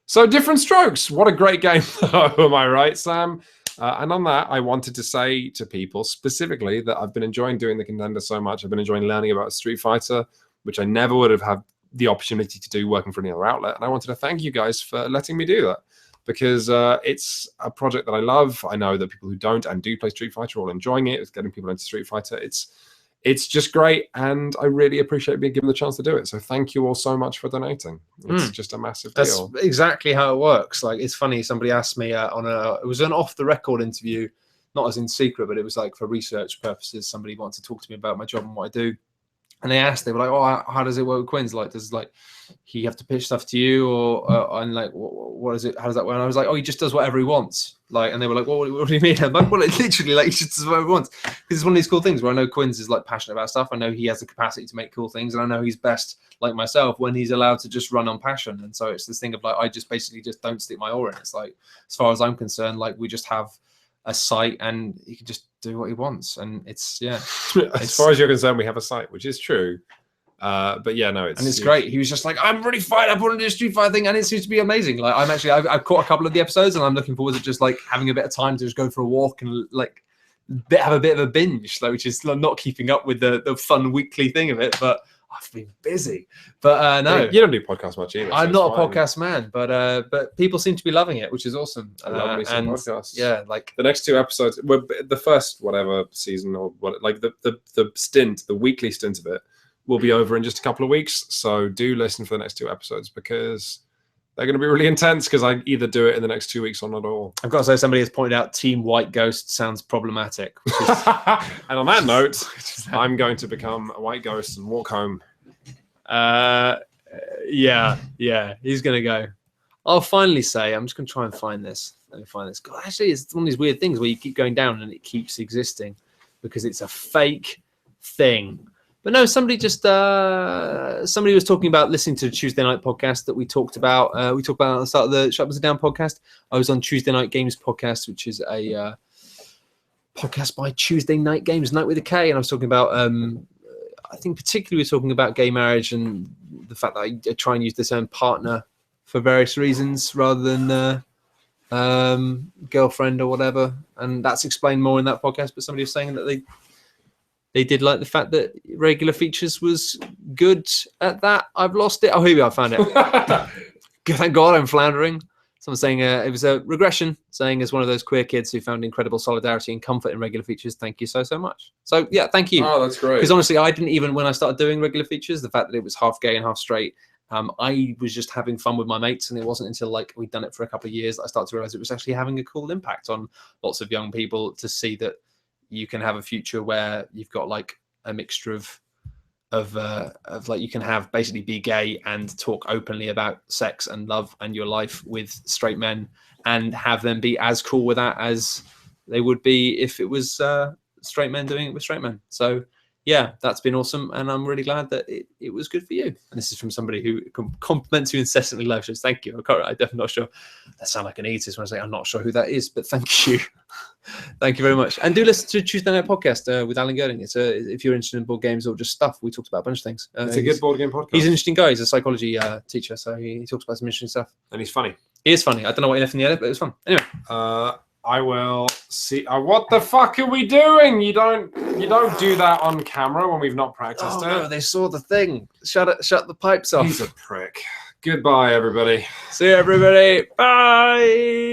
So different strokes. What a great game, though. Am I right, Sam? And on that, I wanted to say to people specifically that I've been enjoying doing the contender so much. I've been enjoying learning about Street Fighter, which I never would have had the opportunity to do working for any other outlet. And I wanted to thank you guys for letting me do that, because it's a project that I love. I know that people who don't and do play Street Fighter are all enjoying it. It's getting people into Street Fighter. It's just great, and I really appreciate being given the chance to do it. So thank you all so much for donating. It's just a massive deal. That's exactly how it works. Like, it's funny, somebody asked me it was an off-the-record interview, not as in secret, but it was like for research purposes. Somebody wanted to talk to me about my job and what I do. And they were like, oh, how does it work with Quinns? Like, does he have to pitch stuff to you, or and like, what is it? How does that work? And I was like, oh, he just does whatever he wants. Like, and they were like, well, what do you mean? I'm like, well, it's literally like, he just does whatever he wants. Because it's one of these cool things where I know Quinns is like passionate about stuff. I know he has the capacity to make cool things, and I know he's best, like myself, when he's allowed to just run on passion. And so it's this thing of like, I just basically just don't stick my oar in. It's like, as far as I'm concerned, like, we just have a site and he can just do what he wants, and it's as far as you're concerned, we have a site, which is true. But yeah, no, it's great. He was just like, I'm really fired up on this Street Fighter thing, and it seems to be amazing. Like, I've caught a couple of the episodes, and I'm looking forward to just like having a bit of time to just go for a walk and like have a bit of a binge, like, which is not keeping up with the fun weekly thing of it, but I've been busy. But no, you don't do podcasts much either. I'm not a podcast man, but people seem to be loving it, which is awesome. I love me some podcasts. Yeah, like the next 2 episodes, the first whatever season, or what, like the weekly stint of it will be over in just a couple of weeks. So do listen for the next 2 episodes, because they're going to be really intense, because I either do it in the next 2 weeks or not at all. I've got to say, somebody has pointed out Team White Ghost sounds problematic. And on that note, I'm going to become a white ghost and walk home. Yeah, he's going to go. I'll finally say, I'm just going to try and find this. Let me find this. God, actually, it's one of these weird things where you keep going down and it keeps existing because it's a fake thing. But no, somebody was talking about listening to the Tuesday night podcast that we talked about. We talked about at the start of the Shut Us Down podcast. I was on Tuesday Night Games podcast, which is a podcast by Tuesday Night Games, Night with a K. And I was talking about, I think particularly we're talking about gay marriage and the fact that I try and use the term partner for various reasons rather than girlfriend or whatever. And that's explained more in that podcast. But somebody was saying that they did like the fact that Regular Features was good at that. I've lost it. Oh, here we are. I found it. Thank God I'm floundering. Someone saying it was a regression, saying as one of those queer kids who found incredible solidarity and comfort in regular features, thank you so much. So yeah, thank you. Oh, that's great. Because honestly, I didn't even, when I started doing regular features, the fact that it was half gay and half straight, I was just having fun with my mates, and it wasn't until like we'd done it for a couple of years that I started to realize it was actually having a cool impact on lots of young people to see that you can have a future where you've got like a mixture of like you can have basically be gay and talk openly about sex and love and your life with straight men and have them be as cool with that as they would be if it was straight men doing it with straight men. So yeah, that's been awesome, and I'm really glad that it was good for you. And this is from somebody who compliments you incessantly live shows. Thank you. I'm definitely not sure. That sound like an elitist when I say I'm not sure who that is, but thank you. Thank you very much. And do listen to Tuesday Night Podcast with Alan Girding. It's if you're interested in board games or just stuff, we talked about a bunch of things. It's a good board game podcast. He's an interesting guy. He's a psychology teacher, so he talks about some interesting stuff. And he's funny. He is funny. I don't know what he left in the edit, but it was fun. Anyway. I will see. What the fuck are we doing? You don't do that on camera when we've not practiced it. No, they saw the thing. Shut the pipes off. He's a prick. Goodbye, everybody. See you, everybody. Bye.